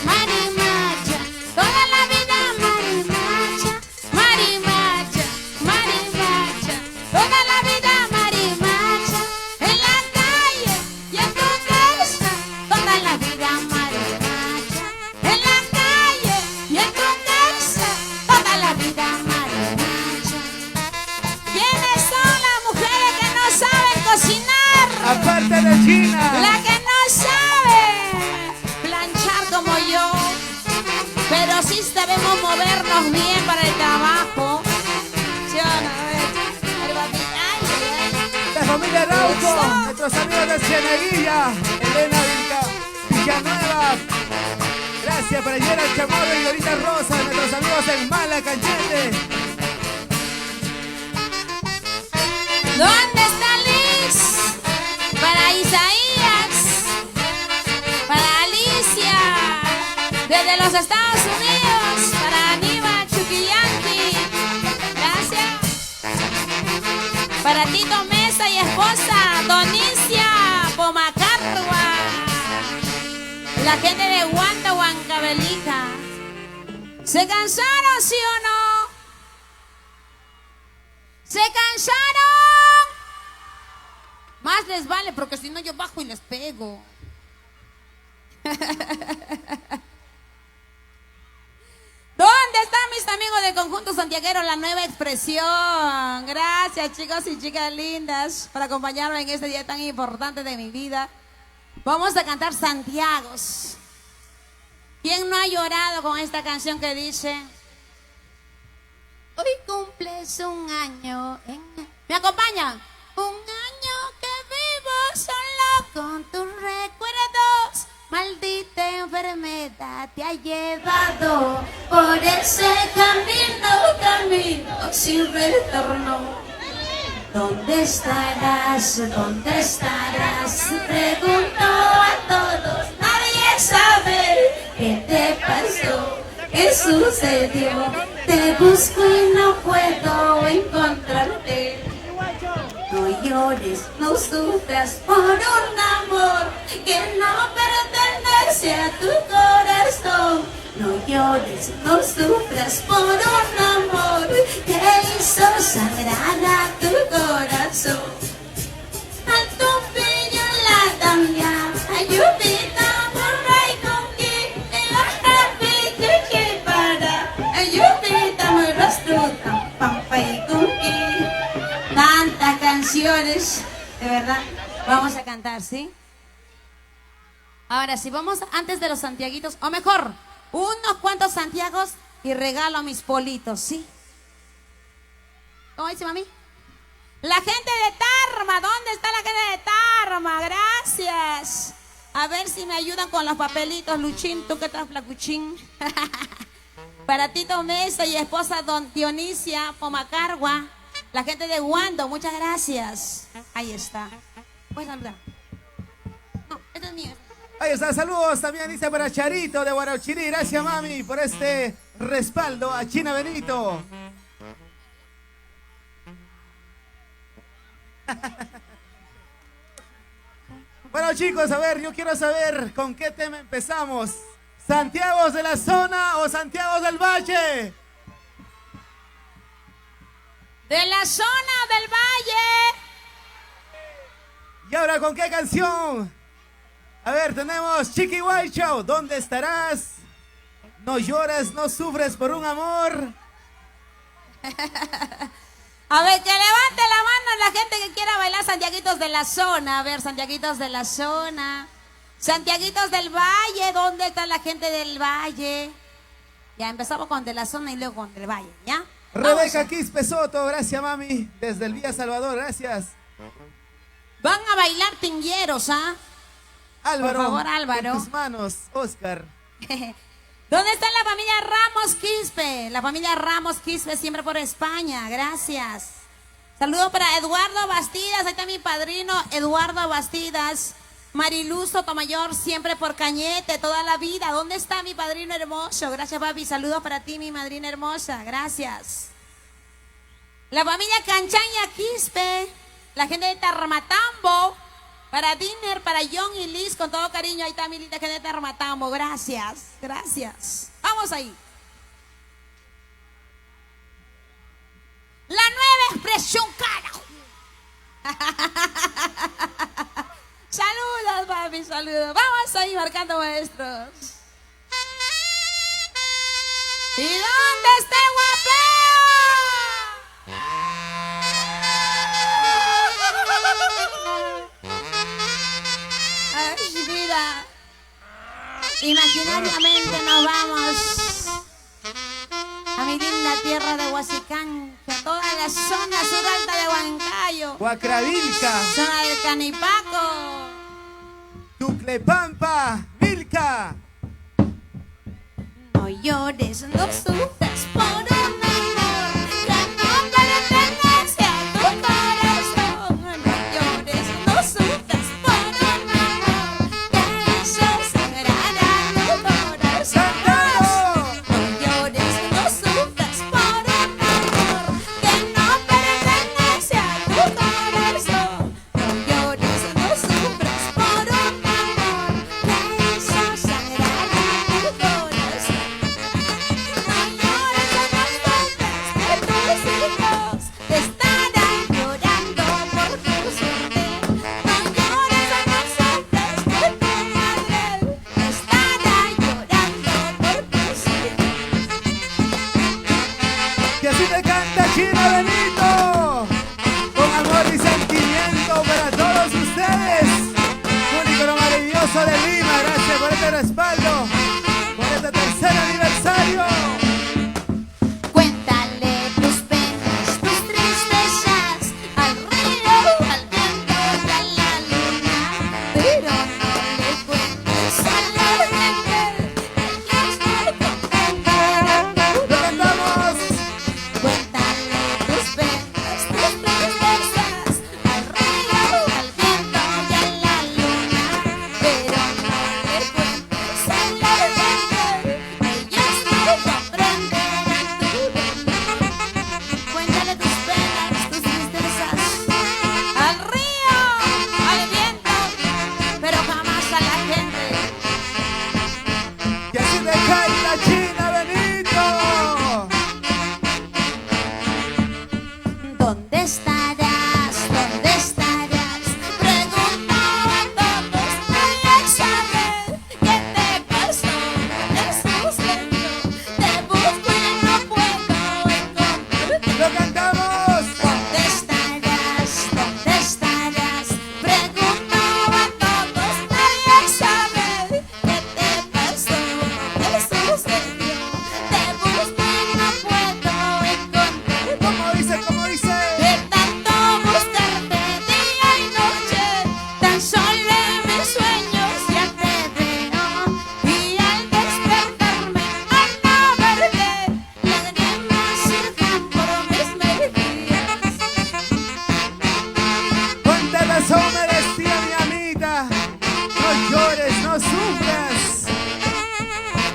Marimacha, toda la vida marimacha, marimacha, marimacha, toda la vida marimacha, en la calle y en tu casa, toda la vida marimacha, en la calle y en tu casa, toda la vida marimacha. ¿Quiénes son las mujeres que no saben cocinar? Aparte de China. La que no sabe planchar como yo, pero sí sabemos movernos bien para el trabajo. ¿Sí o no? A ver, el papi, ay, ay, De familia Arauco, Eso. nuestros amigos de Cieneguilla, Elena Villanueva. Gracias para Yera Chamorro y Dorita Rosa, nuestros amigos en Mala Canchete. ¿Dónde está Liz? Para Isaías, para Alicia, desde los Estados Unidos, para Aníbal Chuquillanqui, gracias. Para Tito Mesa y esposa, Donicia Pomacarwa. La gente de Huanta, Huancavelica. ¿Se cansaron, sí o no? ¿Se cansaron? Más les vale, porque si no yo bajo y les pego. ¿Dónde están mis amigos del Conjunto Santiaguero, la nueva expresión? Gracias, chicos y chicas lindas, por acompañarme en este día tan importante de mi vida. Vamos a cantar Santiagos. ¿Quién no ha llorado con esta canción que dice: hoy cumples un año? ¿Me acompaña? Un año que vivo vida te ha llevado por ese camino sin retorno. ¿Dónde estarás? ¿Dónde estarás? Pregunto a todos, nadie sabe qué te pasó, qué sucedió. Te busco y no puedo encontrarte. No llores, no sufras por un amor que no pertenece a tu corazón. No llores, no sufras por un amor que hizo sangrar a tu corazón. A tu pillo la también, ayúdita morray con que te para, ayúdita me rastruta, pampa y con que tantas canciones, de verdad, vamos a cantar, ¿sí? Ahora sí, vamos antes de los santiaguitos, o mejor, unos cuantos santiagos y regalo a mis politos, ¿sí? ¿Cómo dice mami? La gente de Tarma, ¿dónde está la gente de Tarma? Gracias. A ver si me ayudan con los papelitos, Luchín, tú que estás flacuchín. Para Tito Mesa y esposa Don Dionisia Pomacargua. La gente de Guando, muchas gracias. Ahí está. Pues saludar. No, esto es mío. Ahí está, saludos también dice para Charito de Guarauchirí. Gracias mami por este respaldo a China Benito. Bueno chicos, a ver, yo quiero saber con qué tema empezamos. ¿Santiagos de la zona o Santiagos del Valle? De la zona del Valle. ¿Y ahora con qué canción? A ver, tenemos Chiqui Show. ¿Dónde estarás? No lloras, no sufres por un amor. A ver, que levante la mano la gente que quiera bailar Santiaguitos de la zona. A ver, Santiaguitos de la zona. Santiaguitos del Valle. ¿Dónde está la gente del Valle? Ya empezamos con de la zona y luego con del Valle, ¿ya? Rebeca Quispe Soto, gracias mami. Desde el Vía Salvador, gracias. Van a bailar tingueros, ¿ah? Álvaro, por favor, Álvaro. en tus manos, Oscar. ¿Dónde está la familia Ramos Quispe? La familia Ramos Quispe siempre por España, gracias. Saludo para Eduardo Bastidas, ahí está mi padrino Eduardo Bastidas. Mariluz Sotomayor, siempre por Cañete, toda la vida. ¿Dónde está mi padrino hermoso? Gracias, papi. Saludos para ti, mi madrina hermosa. Gracias. La familia Canchaña Quispe, la gente de Tarmatambo, para Diner, para John y Liz, con todo cariño. Ahí está mi linda gente de Tarmatambo. Gracias, gracias. Vamos ahí. La nueva expresión, carajo. Saludos, papi, saludos. Vamos ahí marcando maestros. ¿Y dónde está el guapeo? Ay, vida. Imaginariamente nos vamos a mi linda tierra de Huasicancha, toda la zona suralta de Huancayo, Huacravilca, zona del Canipaco, Tuclepampa, Vilca. no llores, no sufras por un amor que no pertenece a tu corazón. No llores, no sufras por un amor que hizo sangrar a tu corazón. No llores, no sufras por un amor que no pertenece a tu corazón. No llores, no sufras por un amor que hizo sangrar a tu corazón. No llores, no sufras que tus hijos te estarán llorando por tu suerte. No llores, no sufras que tu madre te estará llorando por tus hijos. Que así te canta China Benito, con amor y sentimiento para todos ustedes. Único lo maravilloso de Lima, gracias por este respaldo, por este tercer aniversario. Cuéntale tus penas, tus tristezas al río, al viento y a la luna, pero no le cuentes a la gente corazón me decía mi amita, no llores, no sufras.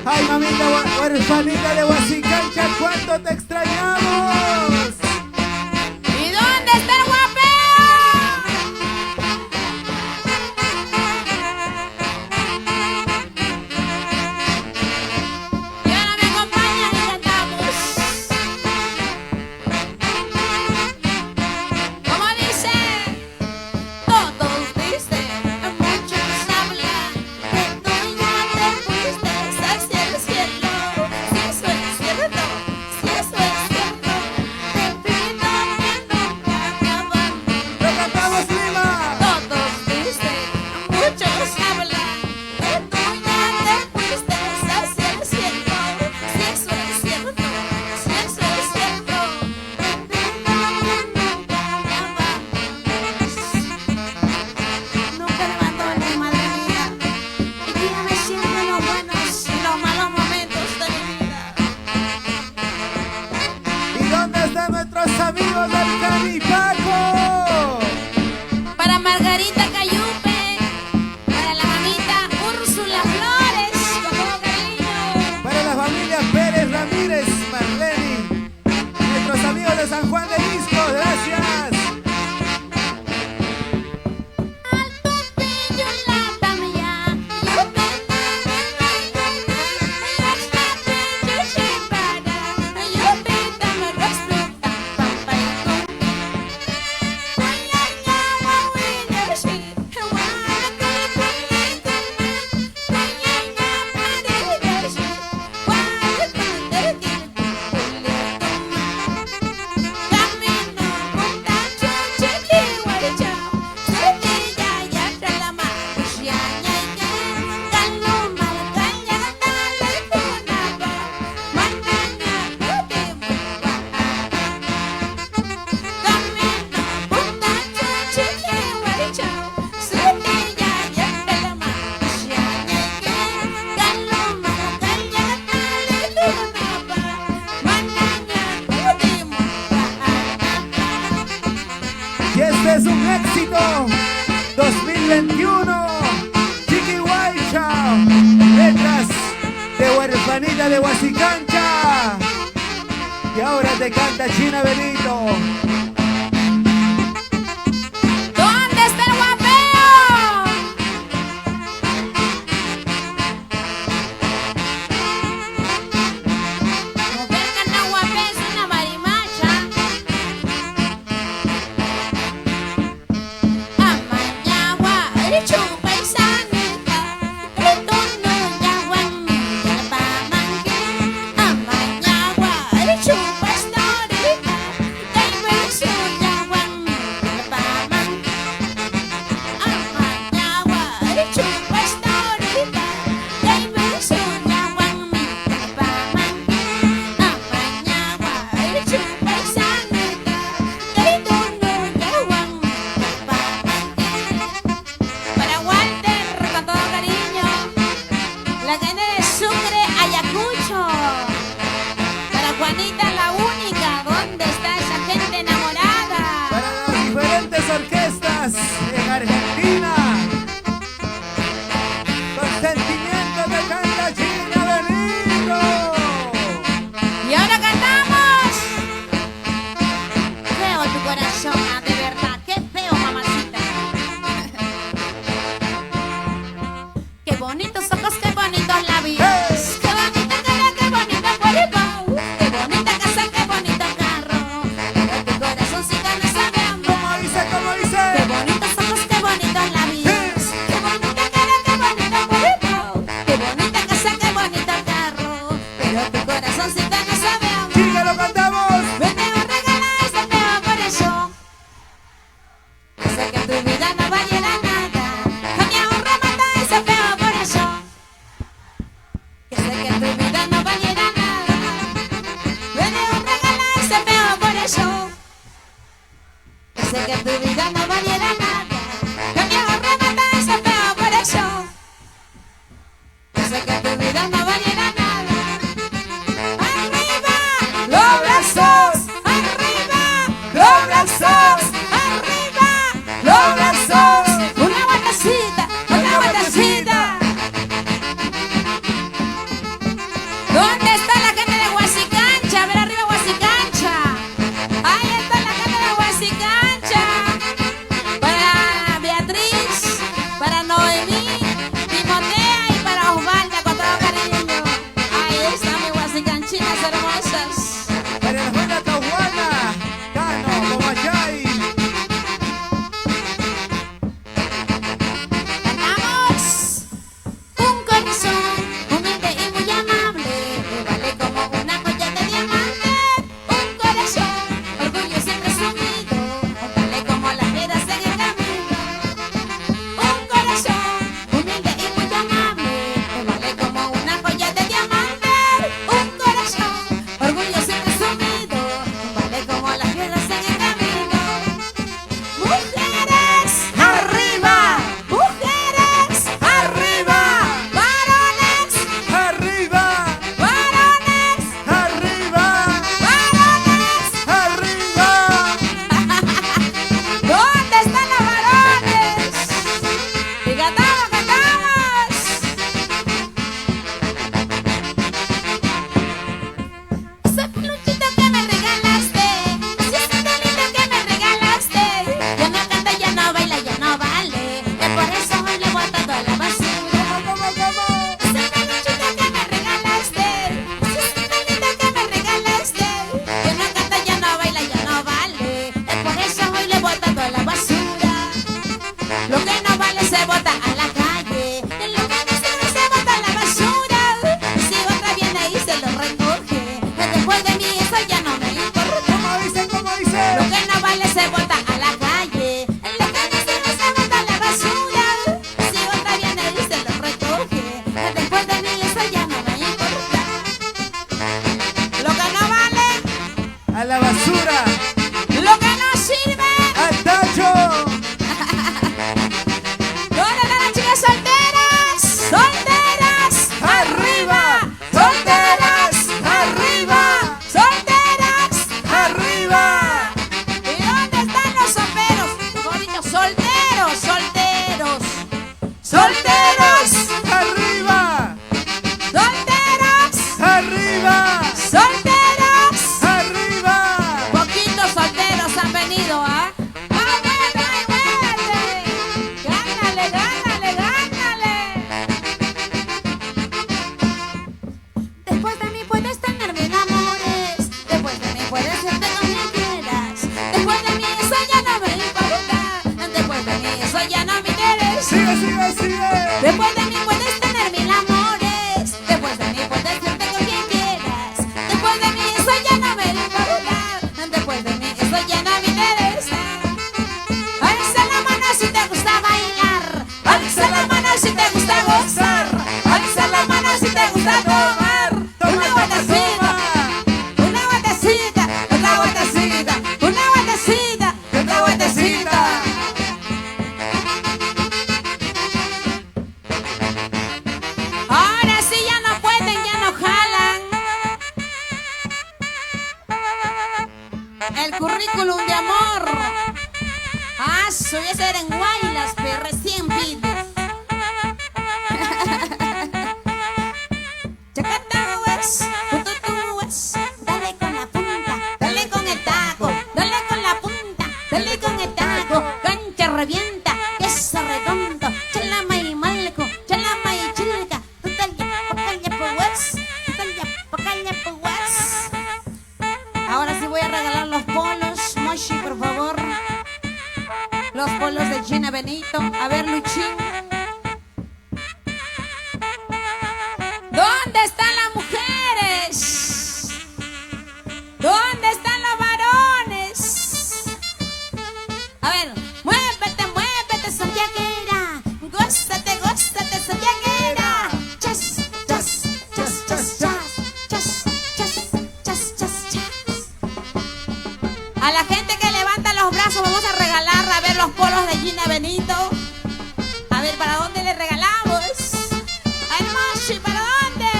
Ay, mamita huerfanita de Huasicancha, ¿cuánto te extrañamos? ¿Y dónde está el guapeo? Y ahora me acompañan y cantamos. Como dice, todos dicen, muchos hablan, que tú ya te fuiste hacia el cielo. Si eso es cierto, si eso es cierto, te pido que nunca me abandones. ¡Lo cantamos, Lima! Todos dicen, muchos hablan, que tú ya te fuiste hacia el cielo. Si eso es cierto, si eso es cierto, te pido que nunca me abandones. Nunca me abandones, madre mía, y guíame siempre en los buenos y los malos momentos de mi vida. ¿Y dónde están nuestros amigos del Canipaco? Para Margarita Cayupe, para la mamita Úrsula Flores, con todo cariño. Para la familia Pérez Ramírez, Marlene, nuestros amigos de San Juan de Isco, gracias. Alto pillo la tamia, yo te Y este es un éxito 2021. Chiquihuaycha, letras de Huerfanita de Huasicancha. Y ahora te canta China Benito. ¿Dónde está el guapeo? Mujer que no guapea es una marimacha. Amañagua, el chupa y sanita, el tono yaguamí, el pamanque. Amañagua, el chupa historita, el beso yaguamí, el pamanque. Amañagua, el chupa historita, el beso yaguamí, el pamanque. Amañagua, el chupa y sanita, el tono yaguamí, el pamanque. Para Walter, con todo cariño, la gente de Sucre, Ayacucho. Para Juanita la única, ¿dónde está esa gente enamorada? Para las diferentes orquestas en Argentina. Con sentimiento te canta China Benito. Y ahora cantamos. Feo tu corazón, ah, de verdad, qué feo, mamacita. Qué bonitos ojos, qué bonitos labios. Qué bonita cara, qué bonito cuerpo. Qué bonita casa, qué bonito carro. Pero tu corazoncito no sabe amor. ¿Cómo dice? ¿Cómo Qué dice? bonitos ojos, qué bonitos labios. Qué bonita cara, qué bonito cuerpo. Qué bonita casa, qué bonito carro. Pero tu corazoncito no sabe amor. Chica, lo cantamos. Vete a regalar este feo por eso. Yo sé que tu vida no valiera nada. Cambia un remata ese feo por eso. Que sé que tu vida no valiera nada. Vete a regalar ese feo por eso. Que sé que tu vida no valiera nada. Cambia un remata ese feo por eso. Que sé que tu vida no valiera nada. Arriba, los brazos, arriba, los brazos, arriba, los brazos. Sigue, sigue, sigue. Después de mí puedes tener mil amores. Después de mí puedes irte con quien quieras. Después de mí eso ya no me importa. Después de mí eso ya no me interesa. Alza la mano si te gusta bailar. Alza la mano si te gusta gozar. Alza la mano si te gusta tomar. Una vueltecita, una vueltecita, otra vueltecita, una vueltecita, otra vueltecita. Ahora sí ya no pueden, ya no jalan. El currículum de amor. Ah, soy ese era en Guaylas, pero recién pides. Chacatahuas, tututuas, dale con la punta, dale con el taco, dale con la punta, dale con el taco, cancha revienta, queso redondo, chalama y malco, chalama y chilca, tutalla pacalla pues. Ahora sí voy a regalar los polos, Moshi, por favor. Los polos de Gina Benito. A ver, Luchín. ¿Dónde están las mujeres? ¿Dónde están los varones? A ver, muévete, muévete, santiaguera. Gózate, gózate, santiaguera. Chas, chas, chas, chas, chas, chas, chas, chas, chas, chas. A la gente que levanta los brazos vamos a regalar, a ver, los polos de Gina Benito. A ver, ¿para dónde le regalamos? Ay, Moshi, ¿para dónde?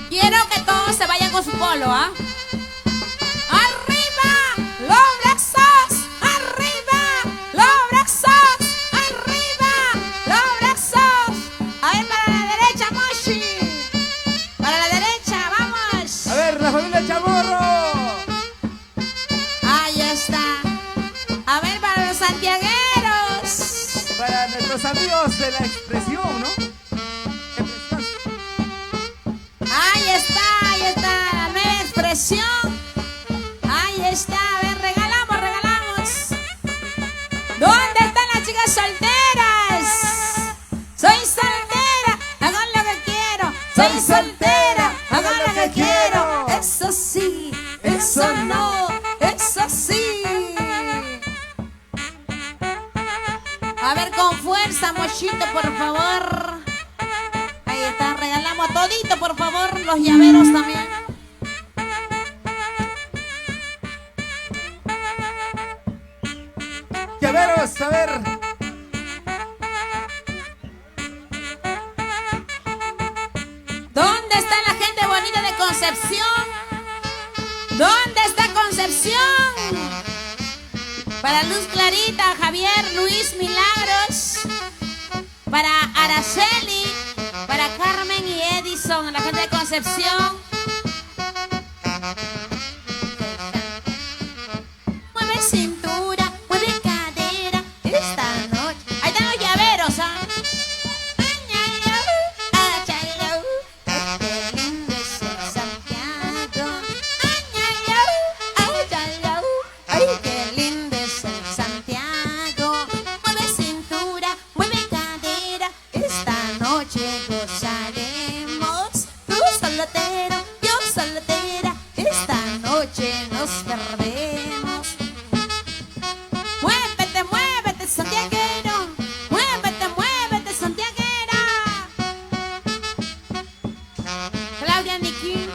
Quiero que todos se vayan con su polo, ¿ah? ¡Arriba! ¡Los brazos! ¡Arriba! ¡Los brazos! ¡Arriba! ¡Los brazos! A ver, para la derecha, Moshi. Para la derecha, vamos. A ver, la familia Chamorro. Ahí está. A ver, para los santiagueros. Para nuestros amigos de la expresión, ¿no? Ahí está, la nueva expresión. Ahí está, a ver, regalamos, regalamos. ¿Dónde están las chicas solteras? Soy soltera, hago lo que quiero. Soy soltera, hago lo que quiero. Eso sí, eso no, eso sí. A ver, con fuerza, Mochito, por favor. Ahí está, regalamos todito, por favor, los llaveros también. Llaveros, a ver. ¿Dónde está la gente bonita de Concepción? ¿Dónde está Concepción? Para Luz Clarita, Javier, Luis Milagros. Para Araceli, para Carmen y Edison, la gente de Concepción. Mueve cintura, mueve cadera, esta noche. Ahí están los llaveros, ¿ah? Qué lindo es el Santiago. Ay, qué lindo es el Santiago. Mueve cintura, mueve cadera, esta noche gozaremos. Tú soltero, yo soltera, esta noche nos perdemos. Muévete, muévete, santiaguero. Muévete, muévete, santiaguera. Claudia Niki.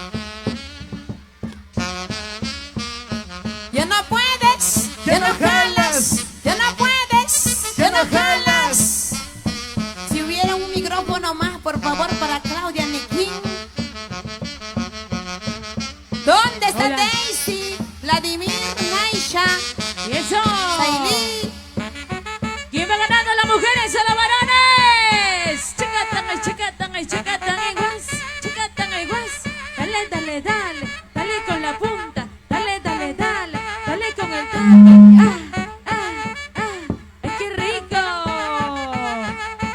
Ya no puedes, ya no jalas, ya no puedes, ya no jalas. Si hubiera un micrófono más, por favor, para Claudia Niki. ¿Dónde está Hola. Daisy? Vladimir, Naisha, Y eso. Sailí. ¿Quién va ganando, las mujeres o los varones? Chicatán, ay, chicatán, ay, chicatán, ay, guas. Chicatán, ay, guas. Dale, dale, dale. Dale con la punta. Dale, dale, dale. Dale con el taco. ¡Ay, qué rico!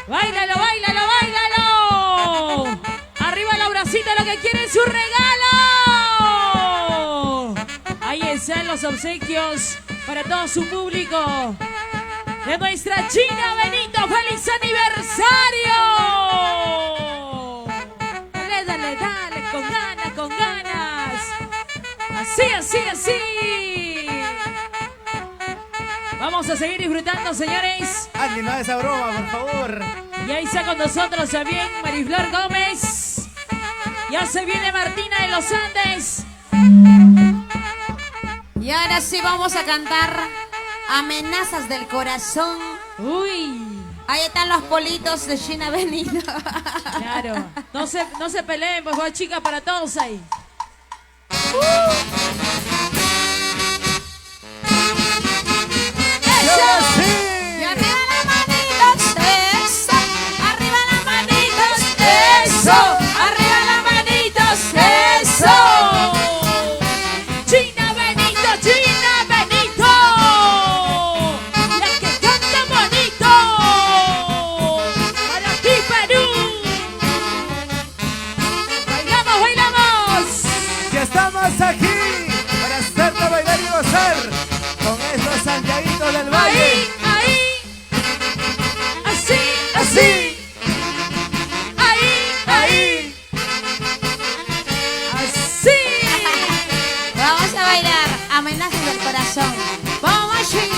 ¡Báilalo, báilalo, báilalo! ¡Arriba la bracita, lo que quiere es su regalo! Ahí están los obsequios para todo su público. De nuestra China Benito, ¡feliz aniversario! Dale, dale, dale, con ganas, con ganas. Así, así, así. Vamos a seguir disfrutando, señores. Andy, no haga esa broma, por favor. Y ahí está con nosotros también Mariflor Gómez. Ya se viene Martina de los Andes. Y ahora sí vamos a cantar Amenazas del Corazón. Uy, Ahí están los politos de China Benito. claro. No se peleen, pues va, chica, para todos ahí. Y arriba las manitos, eso. Arriba las manitos, eso. Arriba las manitos, eso. China Benito, China Benito. La que canta bonito. Para ti, Perú. Bailamos, bailamos. Ya estamos aquí para hacerte bailar y gozar con estos santiaguitos del valle. Ahí, ahí. Así, Así, ahí, ahí. Así. Vamos a bailar Amenazas del Corazón. Vamos allí.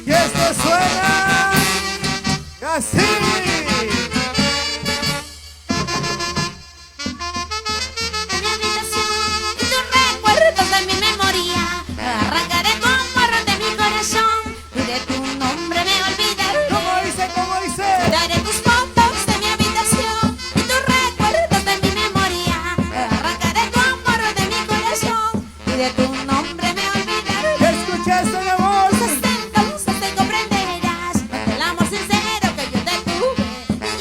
y esto suena así. En mi habitación y tus recuerdos de mi memoria. Arrancaré tu amor de mi corazón y de tu nombre me olvidaré. ¿Cómo dice? ¿Cómo dice? Daré tus fotos de mi habitación y tus recuerdos de mi memoria. Arrancaré tu amor de mi corazón y de tu nombre me olvidaré. ¿Escuchaste la voz? Entonces te comprenderás el amor sincero que yo te tuve.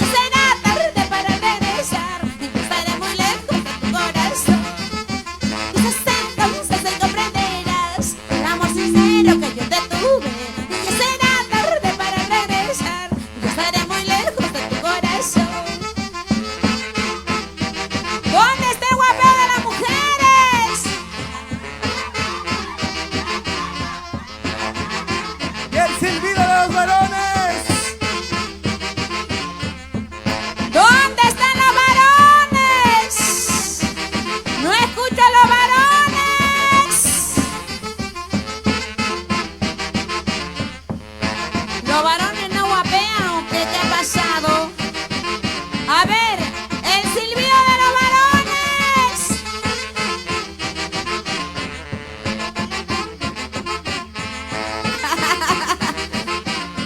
Y será tarde para regresar y yo estaré muy lejos de tu corazón. Quizás entonces te comprenderás el amor sincero que yo te tuve. Y será tarde para regresar y yo estaré muy lejos de tu corazón. ¿Dónde está el guapeo de las mujeres? Y el silbido de los varones. ¿Dónde están los varones? No escucho a los varones. Los varones no guapean, ¿o qué te ha pasado? A ver, el silbido de los varones.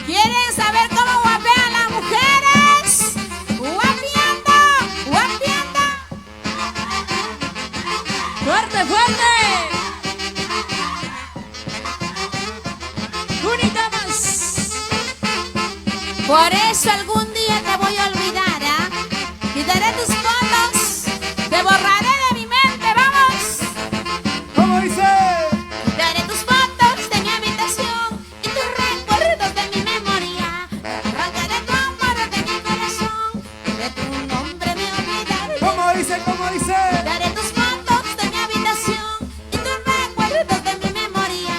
¿Quieren saber cómo guapean las mujeres? ¡Guapeando! ¡Guapeando! Fuerte, fuerte. Unita más. Por eso algún día te voy a olvidar, ¿ah? Quitaré tus fotos, te borraré de mi mente, vamos. ¿Cómo dice? Quitaré tus fotos de mi habitación y tus recuerdos de mi memoria. Arrancaré tu amor de mi corazón y de tu nombre me olvidaré. ¿Cómo dice? ¿Cómo dice? Quitaré tus fotos de mi habitación y tus recuerdos de mi memoria.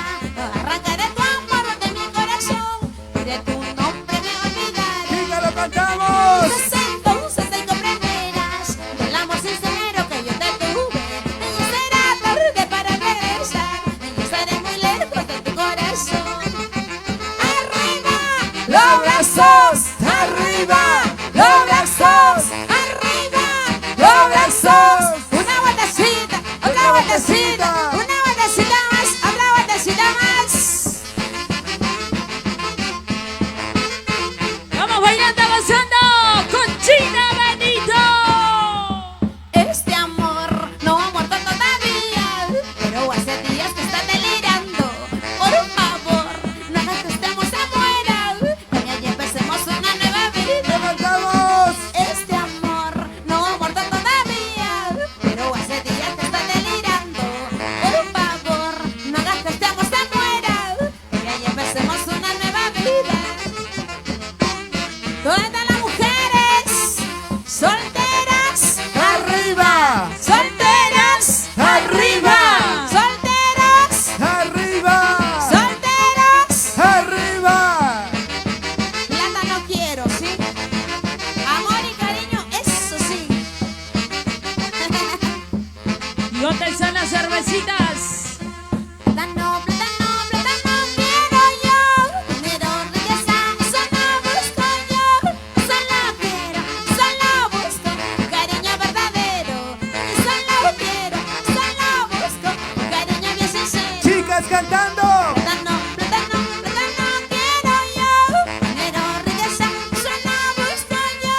Arrancaré tu amor de mi corazón y de tu nombre me olvidaré. ¡Y lo cantamos! Entonces te comprenderás del amor sincero que yo te tuve. Y será tarde para regresar y yo estaré muy lejos de tu corazón. Arriba, ¡Los brazos! ¡Arriba! ¡Los brazos! arriba, ¡Los brazos! una ¿Dónde están las cervecitas? Plátano, plátano, plátano quiero yo. Dinero, riqueza, solo busco yo. Solo quiero, solo busco un cariño verdadero. Y solo quiero, solo busco un cariño bien sincero. Chicas cantando. Plátano, plátano, plátano quiero yo. Dinero, riqueza, solo busco yo.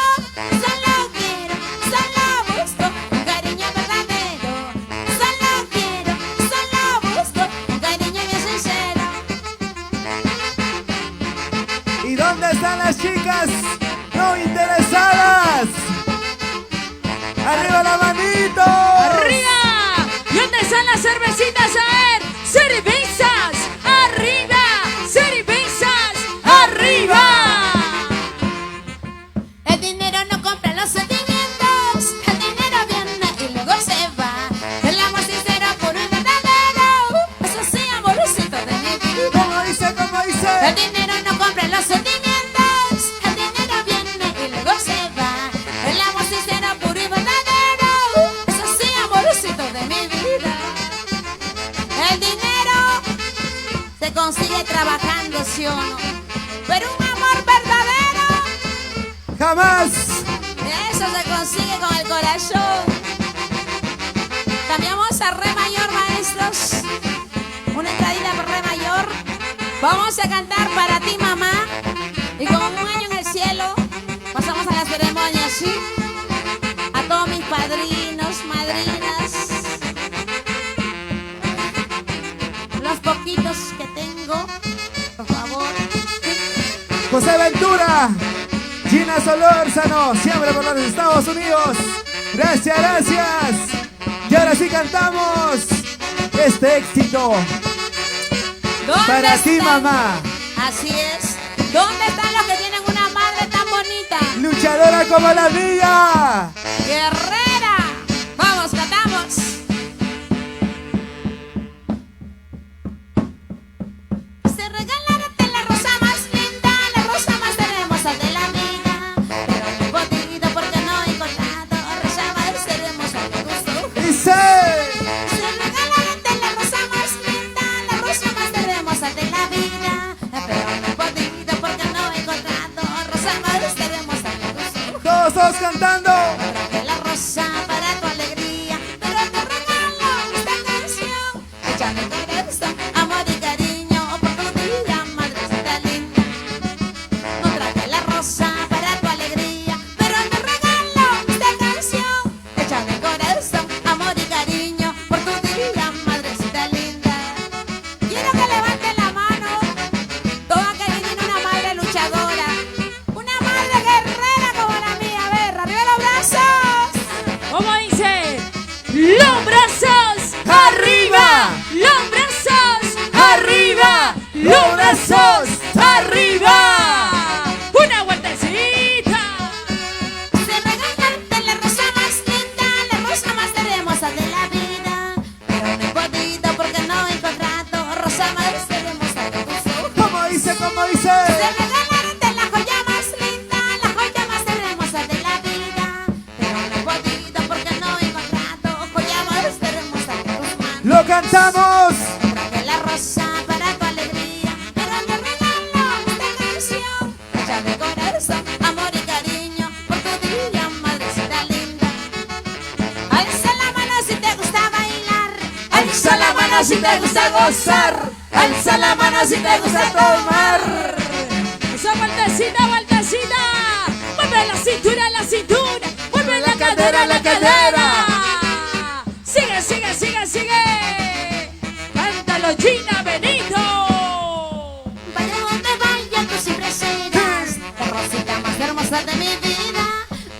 Solo quiero, solo busco un cariño verdadero. Solo quiero, solo busco un cariño bien sincero. ¿Y dónde están las chicas no interesadas? ¡Arriba la manito! ¡Arriba! ¿Y dónde están las cervecitas? A ver, cervezas, arriba, cervezas, arriba. El dinero no compra los sentimientos. El dinero viene y luego se va. El amor sincero, puro y verdadero. Eso sí, amorcito de mi vida. ¿Cómo dice? ¿Cómo El dice? dinero no compra los sentimientos. El dinero viene y luego se va. El amor sincero, puro y verdadero. Eso sí, amorcito de mi vida. El dinero se consigue trabajando, ¿sí o no? Pero un amor verdadero, ¡Jamás! eso se consigue con el corazón. Cambiamos a re mayor, maestros. Una entradita por re mayor. Vamos a cantar para ti, mamá. Y con un año en el cielo, pasamos a la ceremonia, ¿sí? A todos mis padrinos, madrinas. Los poquitos que tengo, por favor. José Ventura, Gina Solórzano, siempre por los Estados Unidos. Gracias, gracias. Y ahora sí cantamos este éxito. ¿Dónde Para ti, están? mamá. Así es. ¿Dónde están los que tienen una madre tan bonita? Luchadora como la mía. Guerrera. Vamos, cantamos. Se regalarte la rosa más linda, la rosa más hermosa de la vida. Pero no he podido porque no he encontrado rosa más hermosa que gusto. Dice. Se regalarte la rosa más linda, la rosa más hermosa de la vida. Pero no he podido porque no he encontrado rosa más hermosa que gusto. Todos cantando. Traje la rosa para tu alegría, pero te regalo esta canción. Échame corazón, amor y cariño por tu día, madrecita linda. No traje la rosa para tu alegría, pero te regalo esta canción. Échame corazón, amor y cariño por tu día, madrecita linda. Quiero que levanten la mano toda que tienen una madre luchadora, una madre guerrera como la mía. A ver, arriba los brazos. ¿Cómo dice? ¡Los brazos arriba! ¡Los brazos arriba! ¡Los brazos arriba! ¡Una vueltecita! Se regalarte la rosa más linda, la rosa más hermosa de la vida. Pero no he podido porque no he encontrado rosa más hermosa que tus ojos. ¿Cómo dice? ¿Cómo dice? Se regalarte la joya más linda, la joya más hermosa de la vida. Pero no he podido porque no he encontrado joya más hermosa que tus manos. Lo cantamos. Traje la rosa para tu alegría, pero te regalo esta canción. Échame corazón, amor y cariño por tu día, madrecita linda. Alza la mano si te gusta bailar, Alza la mano si te gusta gozar. Alza la mano si te gusta tomar. Esa vueltecita, vueltecita. Mueve la cintura, la cintura. Mueve la cadera, la cadera. Sigue, sigue, sigue, sigue. Cántalo, Gina Benito. Vaya donde vaya tú siempre serás la rosita más hermosa de mi vida.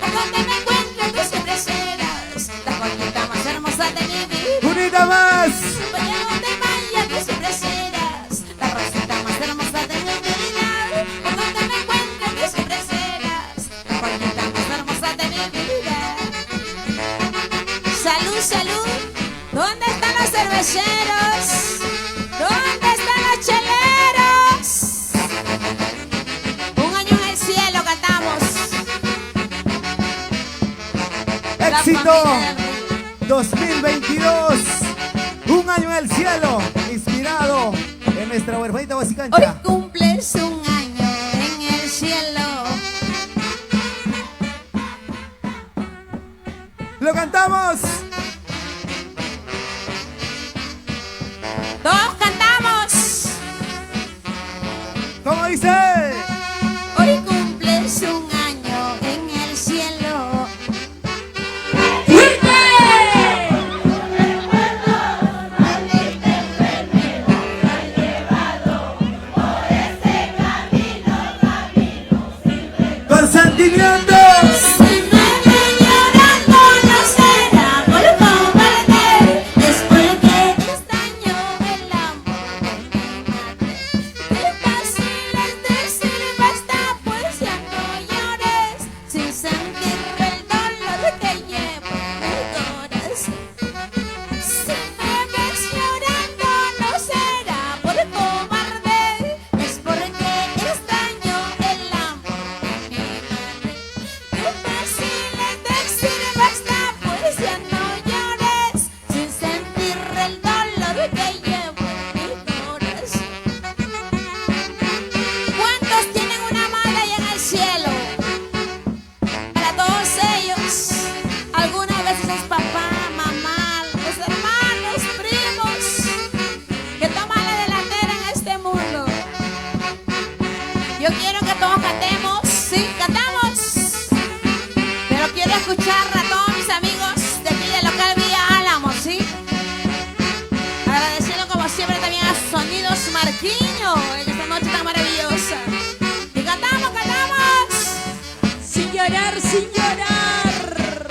Por donde me encuentre tú siempre serás la joyita más hermosa de mi vida. Unita más. Vaya donde vaya tú siempre serás la rosita más hermosa de mi vida. Por donde me encuentre tú siempre serás la joyita más hermosa de mi vida. Salud, salud. ¿Dónde están los cerveceros? ¿Dónde están los cheleros? Un año en el cielo cantamos. La Éxito. familia del rey. 2022. Un año en el cielo, inspirado en nuestra huerfanita Hoy Guasicancha. cumples un año en el cielo. ¡Lo cantamos! Todos cantamos. ¿Cómo dice? Hoy cumples un año en el cielo. ¡Con sentimientos! Si me ven llorando no será por cobarde, es porque extraño el amor de mi madre. Qué fácil es decir basta, pues ya no llores, sin sentir el dolor que llevo en el corazón. Si me ves llorando no será por cobarde, es porque extraño el amor de mi madre. Qué fácil es decir basta, pues ya no llores, sin sentir el dolor que llevo en mi corazón. ¿Cuántos tienen una madre allá en el cielo? Para todos ellos, algunas veces es papá, mamá, los hermanos, primos, que toman la delantera en este mundo. Yo quiero que todos cantemos, sí, cantamos. Pero quiero escuchar a todos mis amigos de aquí del local Vía Álamo, ¿sí? Agradeciendo como siempre también a Sonidos Marquiño en esta noche tan maravillosa. Y cantamos, cantamos. Sin llorar, sin llorar.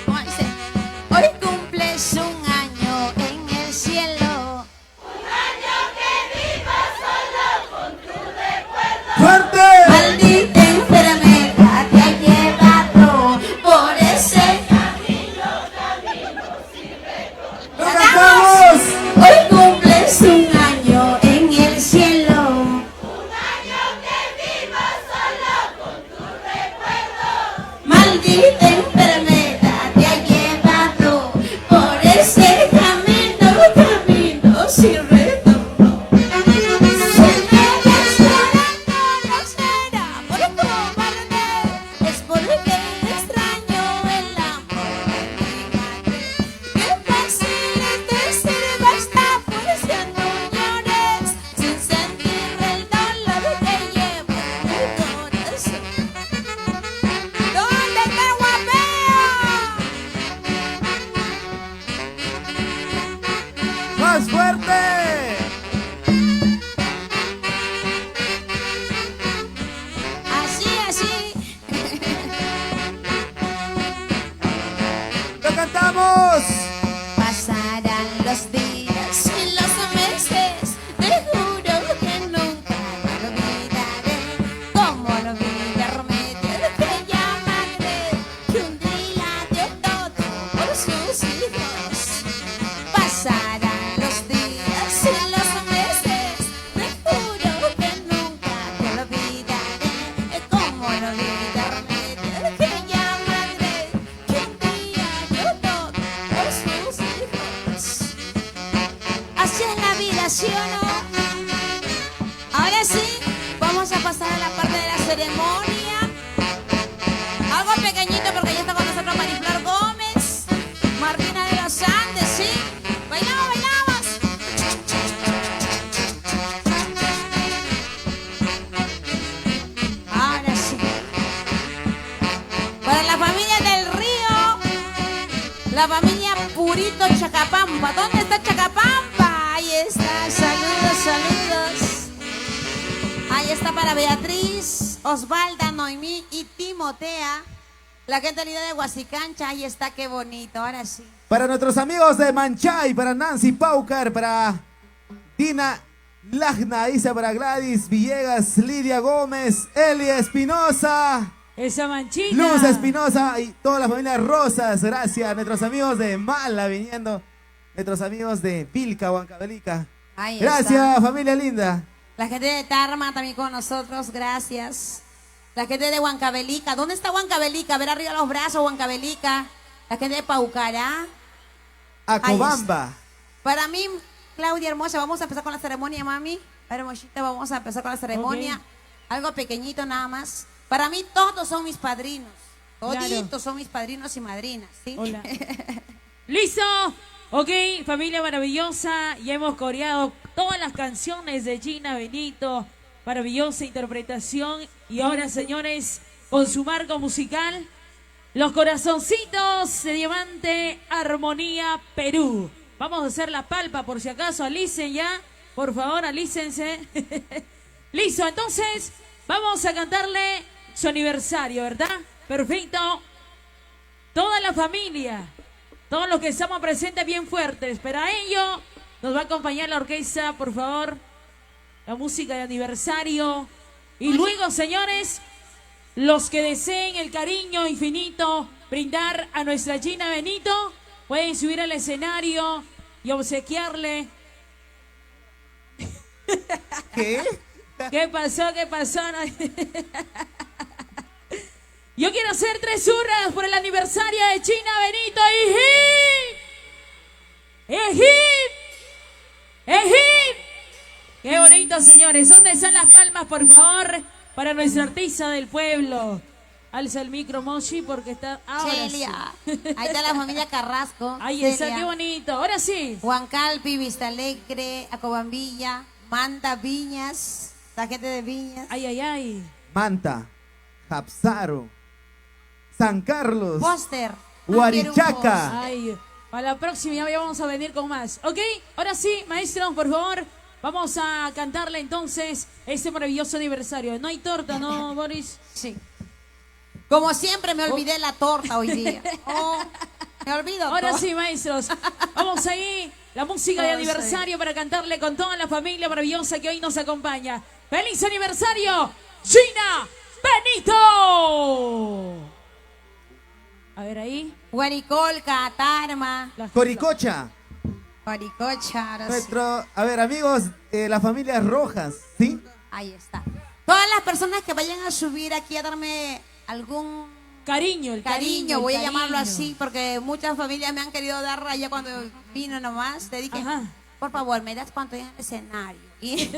¿Cómo dice? Hoy cumples un año en el cielo. ¡Fuerte! Maldita enfermedad te ha llevado por ese camino sin retorno. ¡Lo cantamos! Hoy cumples un año en el cielo. Maldita enfermedad te ha llevado por ese camino sin retorno. Si me ves llorando no será por cobarde, es porque extraño el amor de mi madre. Qué fácil es decir basta, pues ya no llores, sin sentir el dolor que llevo en el corazón. ¿Dónde está el guapeo? ¡Más fuerte! Así, así. ¡Lo cantamos! Pasarán los días y los meses, te juro que nunca me olvidaré. Cómo no olvidarme de aquella madre que un día dio todo por sus hijos. Pasarán los días y los meses, te juro que nunca te olvidaré. Cómo no olvidarme de aquella madre que un día dio todo por sus hijos. Así es la vida, ¿sí o no? Ahora sí, vamos a pasar a la parte de la ceremonia. Algo pequeñito porque ya está con nosotros Mariflor Gómez, Martina de los Andes, ¿sí? Bailamos, bailamos. Ahora sí. Para la familia del Río, la familia Purito Chacapampa. ¿Dónde está Chacapampa? Ahí está. Saludos, saludos. Ahí está para Beatriz, Osvalda, Noemí y Timotea. La gente linda de Guasicancha. Ahí está, qué bonito. Ahora sí. Para nuestros amigos de Manchay, para Nancy Paucar, para Dina Lagna, Isa, para Gladys Villegas, Lidia Gómez, Elia Espinosa, Esa manchita. Luz Espinosa y toda la familia Rosas. Gracias. Nuestros amigos de Mala viniendo. Nuestros amigos de Pilca, Huancavelica. Ahí Gracias, está. familia linda. La gente de Tarma también con nosotros, gracias. La gente de Huancavelica, ¿dónde está Huancavelica? A ver arriba los brazos, Huancavelica. la gente de Paucará. Acobamba. Para mí, Claudia hermosa, vamos a empezar con la ceremonia, mami. Hermosita, vamos a empezar con la ceremonia. Ok. Algo pequeñito nada más. Para mí todos son mis padrinos. Claro. Toditos son mis padrinos y madrinas, ¿sí? Hola. ¿Listo? Ok, familia maravillosa. Ya hemos coreado todas las canciones de Gina Benito. Maravillosa interpretación. Y ahora, señores, con su marco musical, los corazoncitos de diamante Armonía Perú. Vamos a hacer la palpa por si acaso. Alicen ya. Por favor, alícense. Listo, entonces vamos a cantarle su aniversario, ¿verdad? Perfecto. Toda la familia, todos los que estamos presentes bien fuertes. Para ello nos va a acompañar la orquesta, por favor. La música de aniversario. Y luego, señores, los que deseen el cariño infinito brindar a nuestra Gina Benito, pueden subir al escenario y obsequiarle. ¿Qué? ¿Qué pasó? ¿Qué pasó? Yo quiero hacer 3 hurras por el aniversario de Gina Benito. ¡Ejip! ¡Ejip! ¡Qué bonito, señores! ¿Dónde están las palmas, por favor? Para nuestra artista del pueblo. Alza el micro, Moshi, porque está... Ahora Celia. sí. Ahí está la familia Carrasco. Ahí está, Celia. qué bonito. Ahora sí. Huancalpi, Vista Alegre, Acobambilla, Manta, Viñas, la gente de Viñas. Ay, ay, ay. Manta, Japsaro, San Carlos, Póster. Huarichaca. Ay, para la próxima ya vamos a venir con más. ¿Ok? Ahora sí, maestro, por favor. Vamos a cantarle entonces este maravilloso aniversario. No hay torta, ¿no, Boris? Sí. Como siempre me olvidé la torta hoy día. Oh, me olvido Ahora todo. sí, maestros. Vamos ahí. La música de Vamos aniversario para cantarle con toda la familia maravillosa que hoy nos acompaña. ¡Feliz aniversario, Gina Benito! A ver ahí. Huaricolca, Tarma, Coricocha. Huaricocha, ahora sí. Nuestro, a ver, amigos, la familia Rojas, ¿sí? Ahí está. Todas las personas que vayan a subir aquí a darme algún Cariño, el cariño, el voy a llamarlo cariño. así, porque muchas familias me han querido dar allá cuando vino nomás. Te dije, Ajá. por favor, me das cuando en el escenario. Y,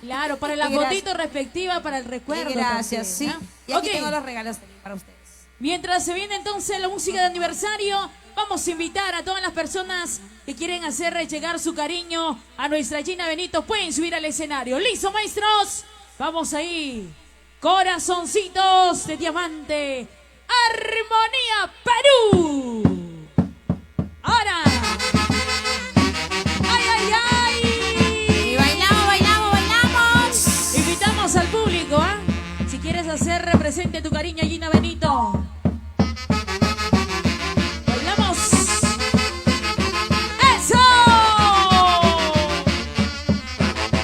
Claro, para la Y gracias. fotito respectiva, para el recuerdo. y gracias, sí. también, ¿no? Y aquí Ok. tengo los regalos también para ustedes. Mientras se viene entonces la música de aniversario, vamos a invitar a todas las personas que quieren hacer llegar su cariño a nuestra Gina Benito. Pueden subir al escenario. ¿Listo, maestros? Vamos ahí. Corazoncitos de diamante. Armonía Perú. Ahora. ¡Ay, ay, ay! Y bailamos, bailamos, bailamos. Invitamos al público, ¿ah? Si quieres hacer represente tu cariño a Gina Benito. ¡Bailamos! ¡Eso!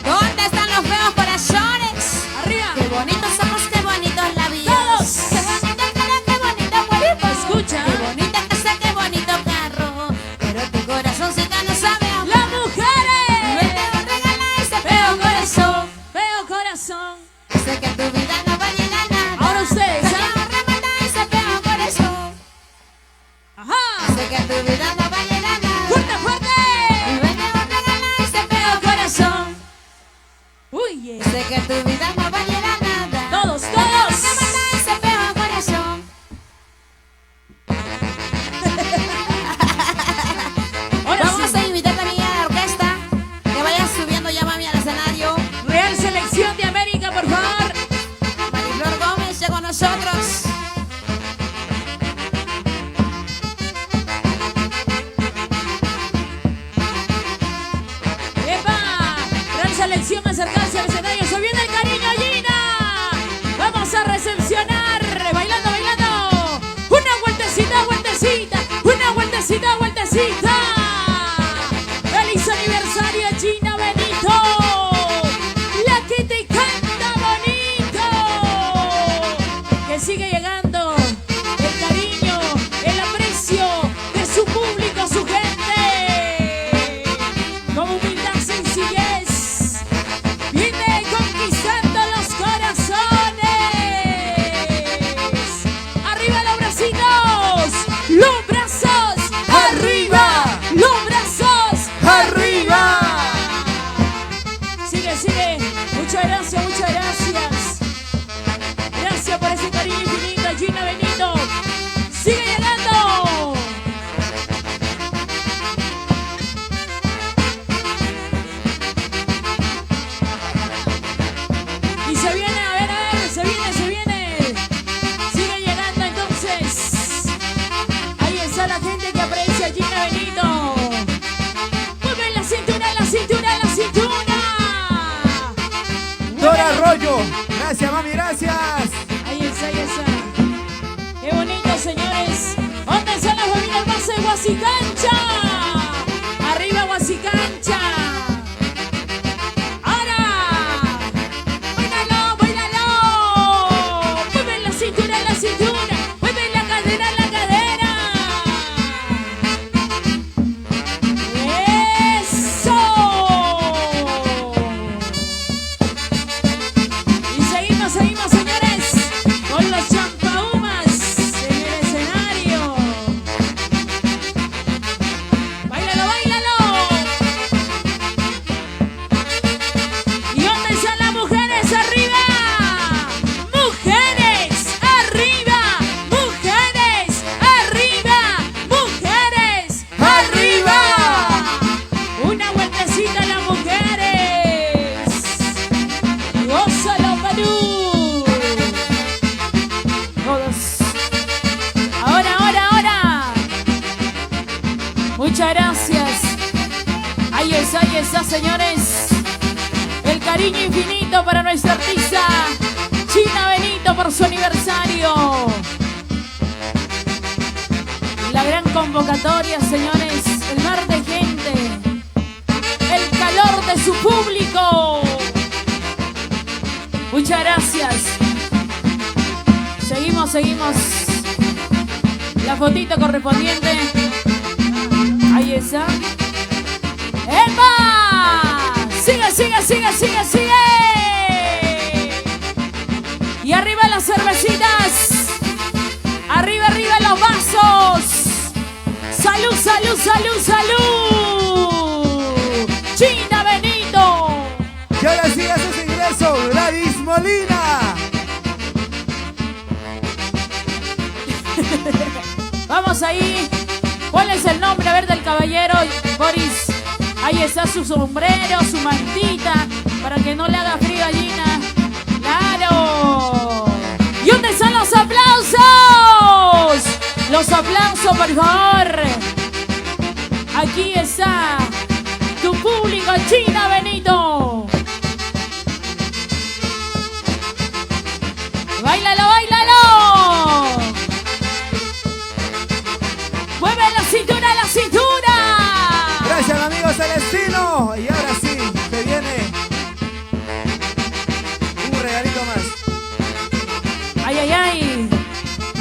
¿Dónde están los feos corazones? ¡Arriba! Qué bonitos somos, qué bonitos la vida. ¡Todos! Qué bonita cara, qué bonito cuerpo. Escucha. Qué bonita casa, qué bonito carro. Pero tu corazoncita no sabe amar. ¡Las mujeres! Luego regala ese ¡Feo feo corazón! corazón. ¡Feo corazón! Sé que tu vida no vale la nada. Ahora ustedes, Pero ¿ah? remata ese feo corazón. ¡Ajá! Sé que tu vida no vale la nada. ¡Fuerte, fuerte! Y luego regala ese feo corazón. ¡Uy! Sé que tu vida no vale la nada. ¡Todos, Pero todos! remata ese feo corazón. Ahora Vamos sí. a invitar también a la orquesta que vayan subiendo ya, mami, al escenario. Real Selección de América, por favor. Mariflor Gómez ya con nosotros. ¡Epa! Gran selección, acercarse al escenario. ¡Se viene el cariño, Gina! ¡Vamos a recepcionar! ¡Bailando, bailando! ¡Una vueltecita, vueltecita! ¡Una vueltecita, vueltecita! ¡Feliz aniversario, Gina Benito! ¡La que te canta bonito! Que sigue llegando el cariño, el aprecio de su público, su gente. Con humildad, sencillez, viene conquistando los corazones. ¡Arriba los bracitos! ¡Los gente que aprecia a Gina Benito. Mueve la cintura, la cintura, la cintura. Dora Arroyo, gracias mami, gracias. Ahí está, ahí está. Qué bonito, señores. ¿Dónde están las familias más de Huasicancha? Arriba Huasicancha. Ahora. Bailalo, bailalo. Mueve la cintura, la cintura. Mueve la cadera, la cadera. Eso. Y seguimos, seguimos, señores, con los champaumas en el escenario. Báilalo, báilalo. ¿Y dónde están las mujeres? ¡Arriba! ¡Mujeres! ¡Arriba! ¡Mujeres! ¡Arriba! ¡Mujeres! ¡Arriba! Una vueltecita a las mujeres. ¡Gózalo, Perú! Todas. Ahora, ahora, ahora. Muchas gracias. Ahí está, señores. El cariño infinito para nuestra artista Gina Benito por su aniversario. La gran convocatoria, señores. El mar de gente. El calor de su público. Muchas gracias. Seguimos, seguimos. La fotito correspondiente. Ahí está. ¡Epa! Sigue, sigue, sigue, sigue, sigue. Y arriba las cervecitas. Arriba, arriba los vasos. Salud, salud, salud, salud. Gina Benito. Y ahora sí hace su ingreso, Gladys Molina. Vamos ahí. ¿Cuál es el nombre? A ver, del caballero Boris. Ahí está su sombrero, su mantita, para que no le haga frío a Gina. ¡Claro! ¿Y dónde están los aplausos? Los aplausos, por favor. Aquí está tu público, Gina Benito. ¡Báilalo, báilalo! ¡Mueve la cintura, la cintura! Gracias amigo Celestino. Y ahora sí, se viene un regalito más. ¡Ay, ay, ay!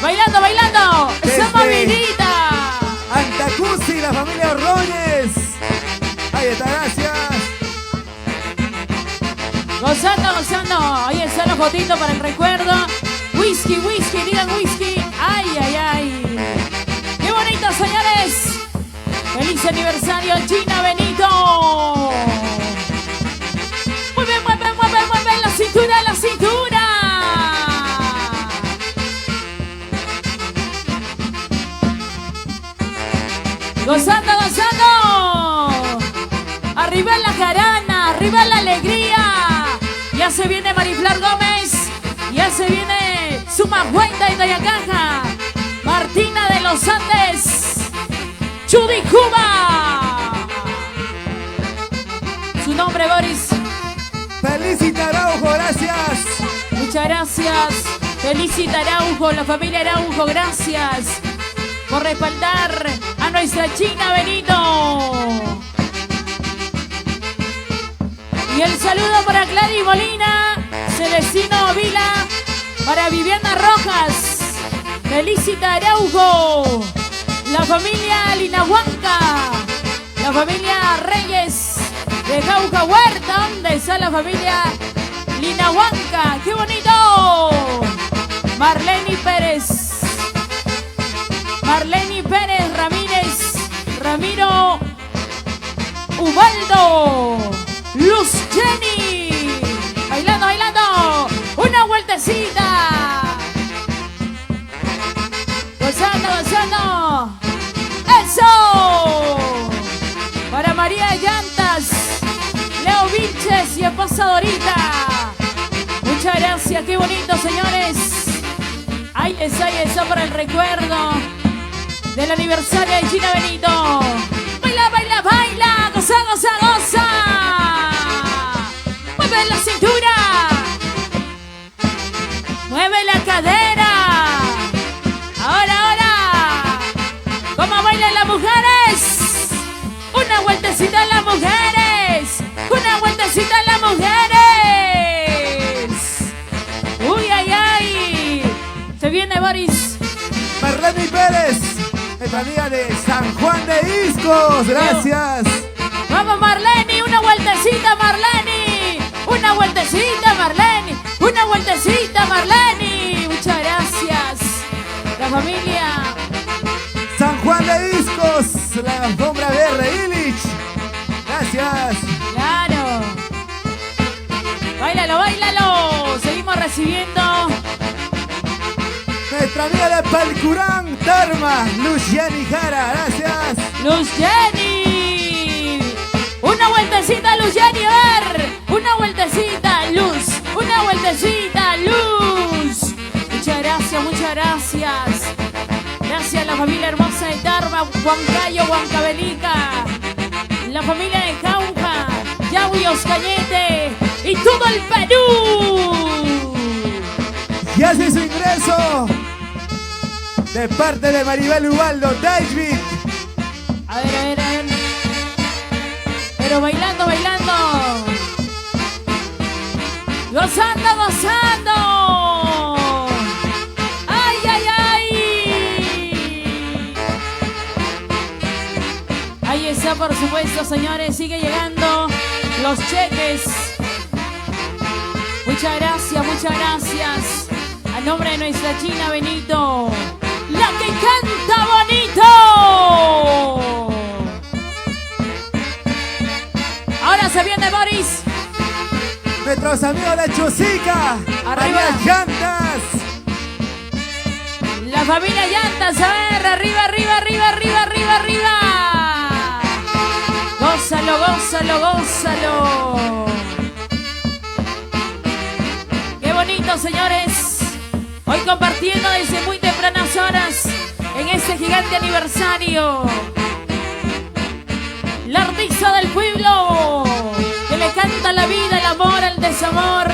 ¡Bailando, bailando! ¡Esa Desde movidita! Antacusi, la familia Ordóñez. Ahí está, gracias. Gozando, gozando. Ahí está la fotito para el recuerdo. Whisky, whisky, digan whisky. ¡Ay, ay, ay! ¡Qué bonito, señores! ¡Feliz aniversario, Gina Benito! ¡Mueve, mueve, mueve, mueve la cintura, la cintura! ¡Gozando, gozando! ¡Arriba la jarana! ¡Arriba la alegría! Ya se viene Mariflar Gómez. Ya se viene Suma Huenta y Tayacaja. Martina de los Andes. Chudi Cuba. Su nombre, Boris. Felicita Araujo, gracias. Muchas gracias. Felicita Araujo, la familia Araujo, gracias por respaldar a nuestra Gina Benito. Y el saludo para Gladys Molina, Celestino Vila, para Viviana Rojas. Felicita Araujo, la familia Linahuanca, la familia Reyes de Jauja Huerta. ¿Dónde está la familia Linahuanca? ¡Qué bonito! Marlene Pérez, Marlene Pérez Ramírez, Ramiro Ubaldo, Luz Jenny. Bailando, bailando. Una vueltecita. Gozando, gozando. ¡Eso! Para María Llantas, Leo Vilches y Pasadorita. Muchas gracias, qué bonito, señores. Ahí está para el recuerdo. del aniversario de Gina Benito. Baila, baila, baila, goza, goza, goza. Mueve la cintura, mueve la cadera. Ahora, ahora, ¿cómo bailan las mujeres? Una vueltecita a las mujeres, una vueltecita a las mujeres. Uy, ay, ay. Se viene Boris. Marlene Pérez, nuestra amiga de San Juan de Iscos, gracias. Vamos Marlene, una vueltecita Marlene. Una vueltecita Marlene. Una vueltecita Marlene. Muchas gracias. La familia. San Juan de Iscos, la alfombra verde, Illich. Gracias. Claro. Báilalo, báilalo. Seguimos recibiendo. Nuestra amiga de Palcurán, Tarma, Luciani Jara, gracias. Luz Jenny. Una vueltecita, Luz Jenny, a ver. Una vueltecita, Luz. Una vueltecita, Luz. Muchas gracias, muchas gracias. Gracias a la familia hermosa de Tarma, Huancayo, Huancavelica. La familia de Jauja, Yahui, Oscañete y todo el Perú. Y hace su ingreso de parte de Maribel Ubaldo, David. A ver, a ver, a ver. Pero bailando, bailando. Gozando, gozando. Ay, ay, ay. Ahí está, por supuesto, señores. Sigue llegando los cheques. Muchas gracias, muchas gracias. A nombre de nuestra Gina Benito, la que canta bonito. Ahora se viene Boris. Nuestros amigos de Chosica, Arriba. María Llantas. La familia Llantas, a ver, arriba, arriba, arriba, arriba, arriba, arriba. Gózalo, gózalo, gózalo. Qué bonito, señores. Hoy compartiendo desde muy tempranas horas en este gigante aniversario. La artista del pueblo que le canta la vida, el amor, el desamor,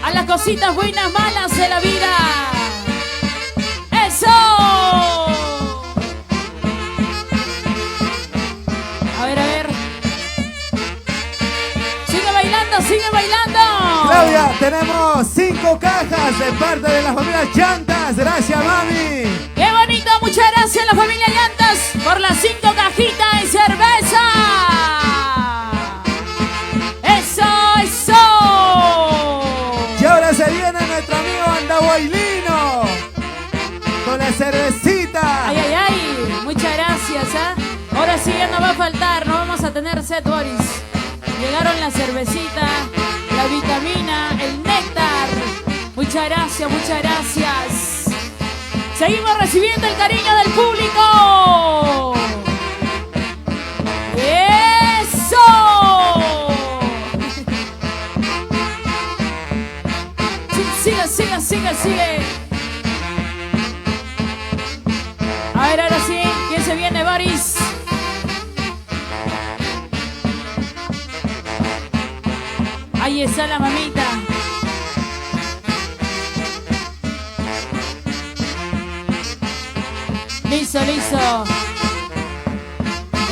a las cositas buenas, malas de la vida. ¡Eso! A ver, a ver. Sigue bailando, sigue bailando. Claudia, tenemos 5 cajas de parte de la familia Llantas. Gracias, mami. ¡Qué bonito! Muchas gracias a la familia Llantas por las 5 cajitas de cerveza. ¡Eso, eso! Y ahora se viene nuestro amigo Andahuaylino con la cervecita. ¡Ay, ay, ay! Muchas gracias, ¿eh? Ahora sí ya no va a faltar, no vamos a tener set, Boris. Llegaron la cervecita, la vitamina, el néctar. Muchas gracias, muchas gracias. Seguimos recibiendo el cariño del público. ¡Eso! Sigue, sigue, sigue, sigue. A ver, ahora sí, ¿quién se viene, Boris? Ahí está la mamita. Listo, listo.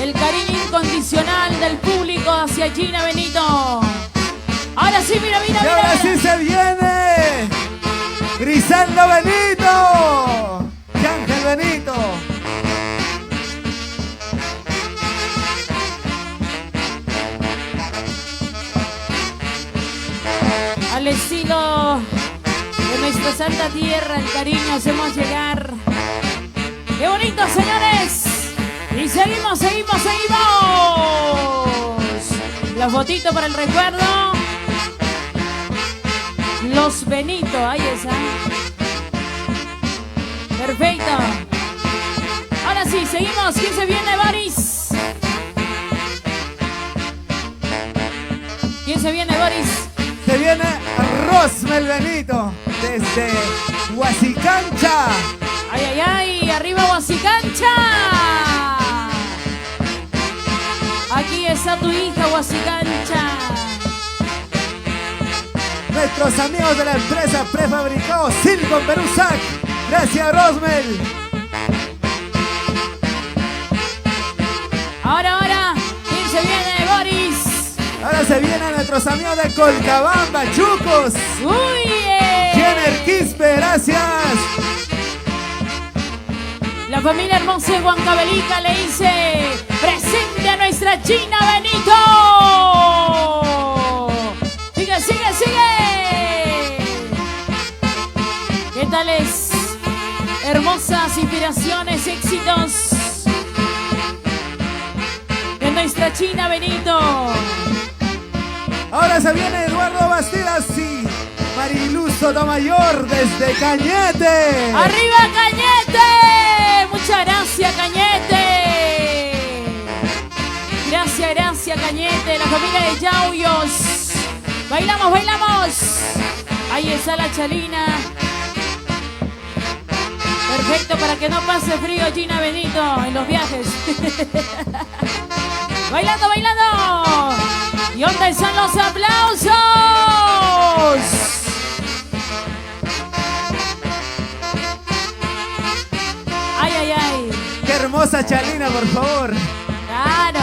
El cariño incondicional del público hacia Gina Benito. Ahora sí, mira, mira, Y mira. ahora sí se viene Griselda Benito y Ángel Benito. Al estilo de nuestra santa tierra, el cariño hacemos llegar. ¡Qué bonito, señores! Y seguimos, seguimos, seguimos. La fotito para el recuerdo. Los Benito, ahí está. Perfecto. Ahora sí, seguimos. ¿Quién se viene, Boris? ¿Quién se viene, Boris? Se viene Rosmel Benito desde Huasicancha. Ay, ay, ay, arriba Huasicancha. Aquí está tu hija Huasicancha. Nuestros amigos de la empresa prefabricado Silicon Perusac. Gracias, Rosmel. Ahora, ¿quién se viene, Boris? Ahora se vienen nuestros amigos de Colcabamba, Chucos. ¡Uy! Jenner Quispe, gracias. La familia hermosa de Huancavelica le dice: presente a nuestra China Benito. Sigue, sigue, sigue. ¿Qué tales hermosas inspiraciones, éxitos de nuestra China Benito? Ahora se viene Eduardo Bastidas y Mariluz Sotomayor desde Cañete. ¡Arriba, Cañete! Muchas gracias, Cañete. Gracias, gracias, Cañete. La familia de Yauyos. Bailamos, bailamos. Ahí está la Chalina. Perfecto para que no pase frío, China Benito, en los viajes. Bailando, bailando. ¿Y dónde están los aplausos? Ay, ay, ay. Qué hermosa Chalina, por favor. Claro.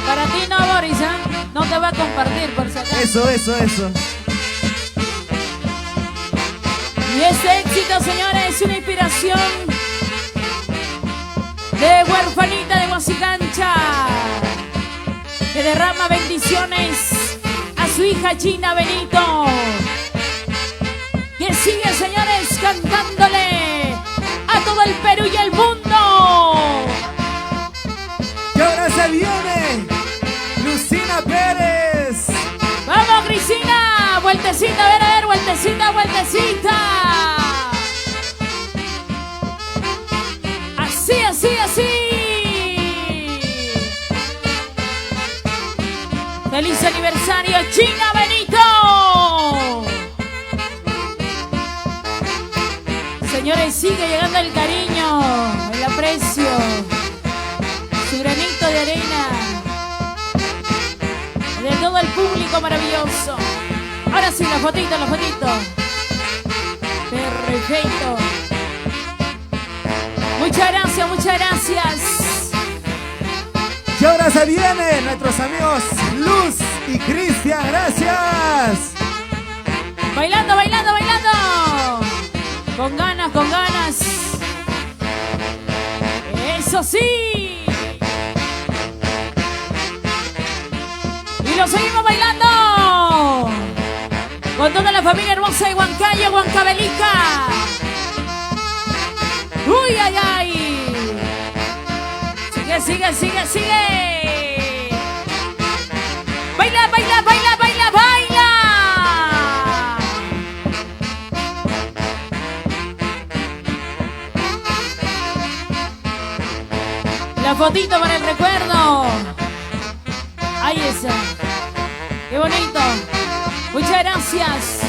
Para ti no, Boris, ¿eh? No te va a compartir, por si acaso. Eso. Y este éxito, señores, es una inspiración de Huerfanita de Huasicancha, que derrama bendiciones a su hija China Benito, que sigue, señores, cantándole a todo el Perú y el mundo. Y ahora se viene Lucina Pérez. ¡Vamos, Cristina! Vueltecita, a ver, vueltecita, vueltecita. Así, así, así. ¡Feliz aniversario, China Benito! Señores, sigue llegando el cariño, el aprecio, su granito de arena de todo el público maravilloso. Ahora sí, la fotito, la fotito. Perfecto. Muchas gracias, muchas gracias. Y ahora se vienen nuestros amigos Luz y Cristian, gracias. Bailando, bailando, bailando. Con ganas, con ganas. Eso sí. Y lo seguimos bailando con toda la familia hermosa de Huancayo, Huancavelica. Uy, ay, ay. Sigue, sigue, sigue, sigue. Baila, baila, baila, baila, baila. La fotito para el recuerdo. Ahí está. Qué bonito. Muchas gracias.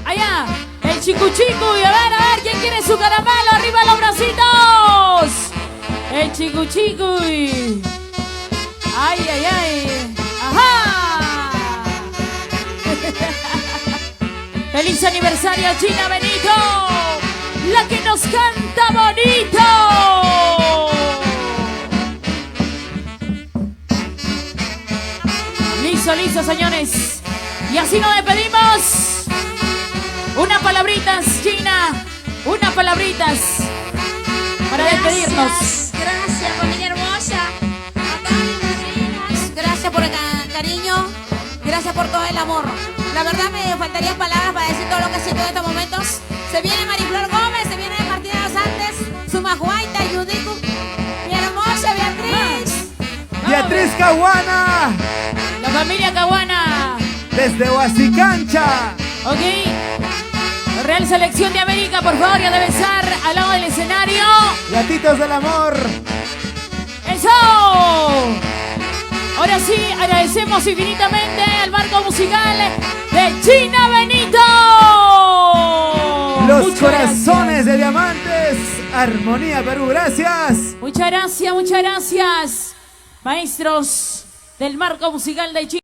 Allá, el chicu chicu. Y a ver, ¿quién quiere su caramelo? Arriba los bracitos. El chicu chicu. Ay, ay, ay. Ajá. Feliz aniversario, China Benito. La que nos canta bonito. Listo, listo, señores. Y así nos despedimos. Unas palabritas, China. Unas palabritas para despedirnos. Gracias, familia hermosa. Gracias por el cariño. Gracias por todo el amor. La verdad me faltarían palabras para decir todo lo que siento en estos momentos. Se viene Mariflor Gómez, se viene Martina Dos Andes, Sumajuaita, Yudiku, mi hermosa Beatriz. Beatriz Caguana, La familia Caguana. desde Huasicancha. Ok. Real Selección de América, por favor, ya debe estar al lado del escenario. Gatitos del amor. ¡Eso! Ahora sí, agradecemos infinitamente al marco musical de China Benito. Los de Diamantes, Armonía Perú, gracias. Muchas gracias, muchas gracias. Maestros del marco musical de Chile.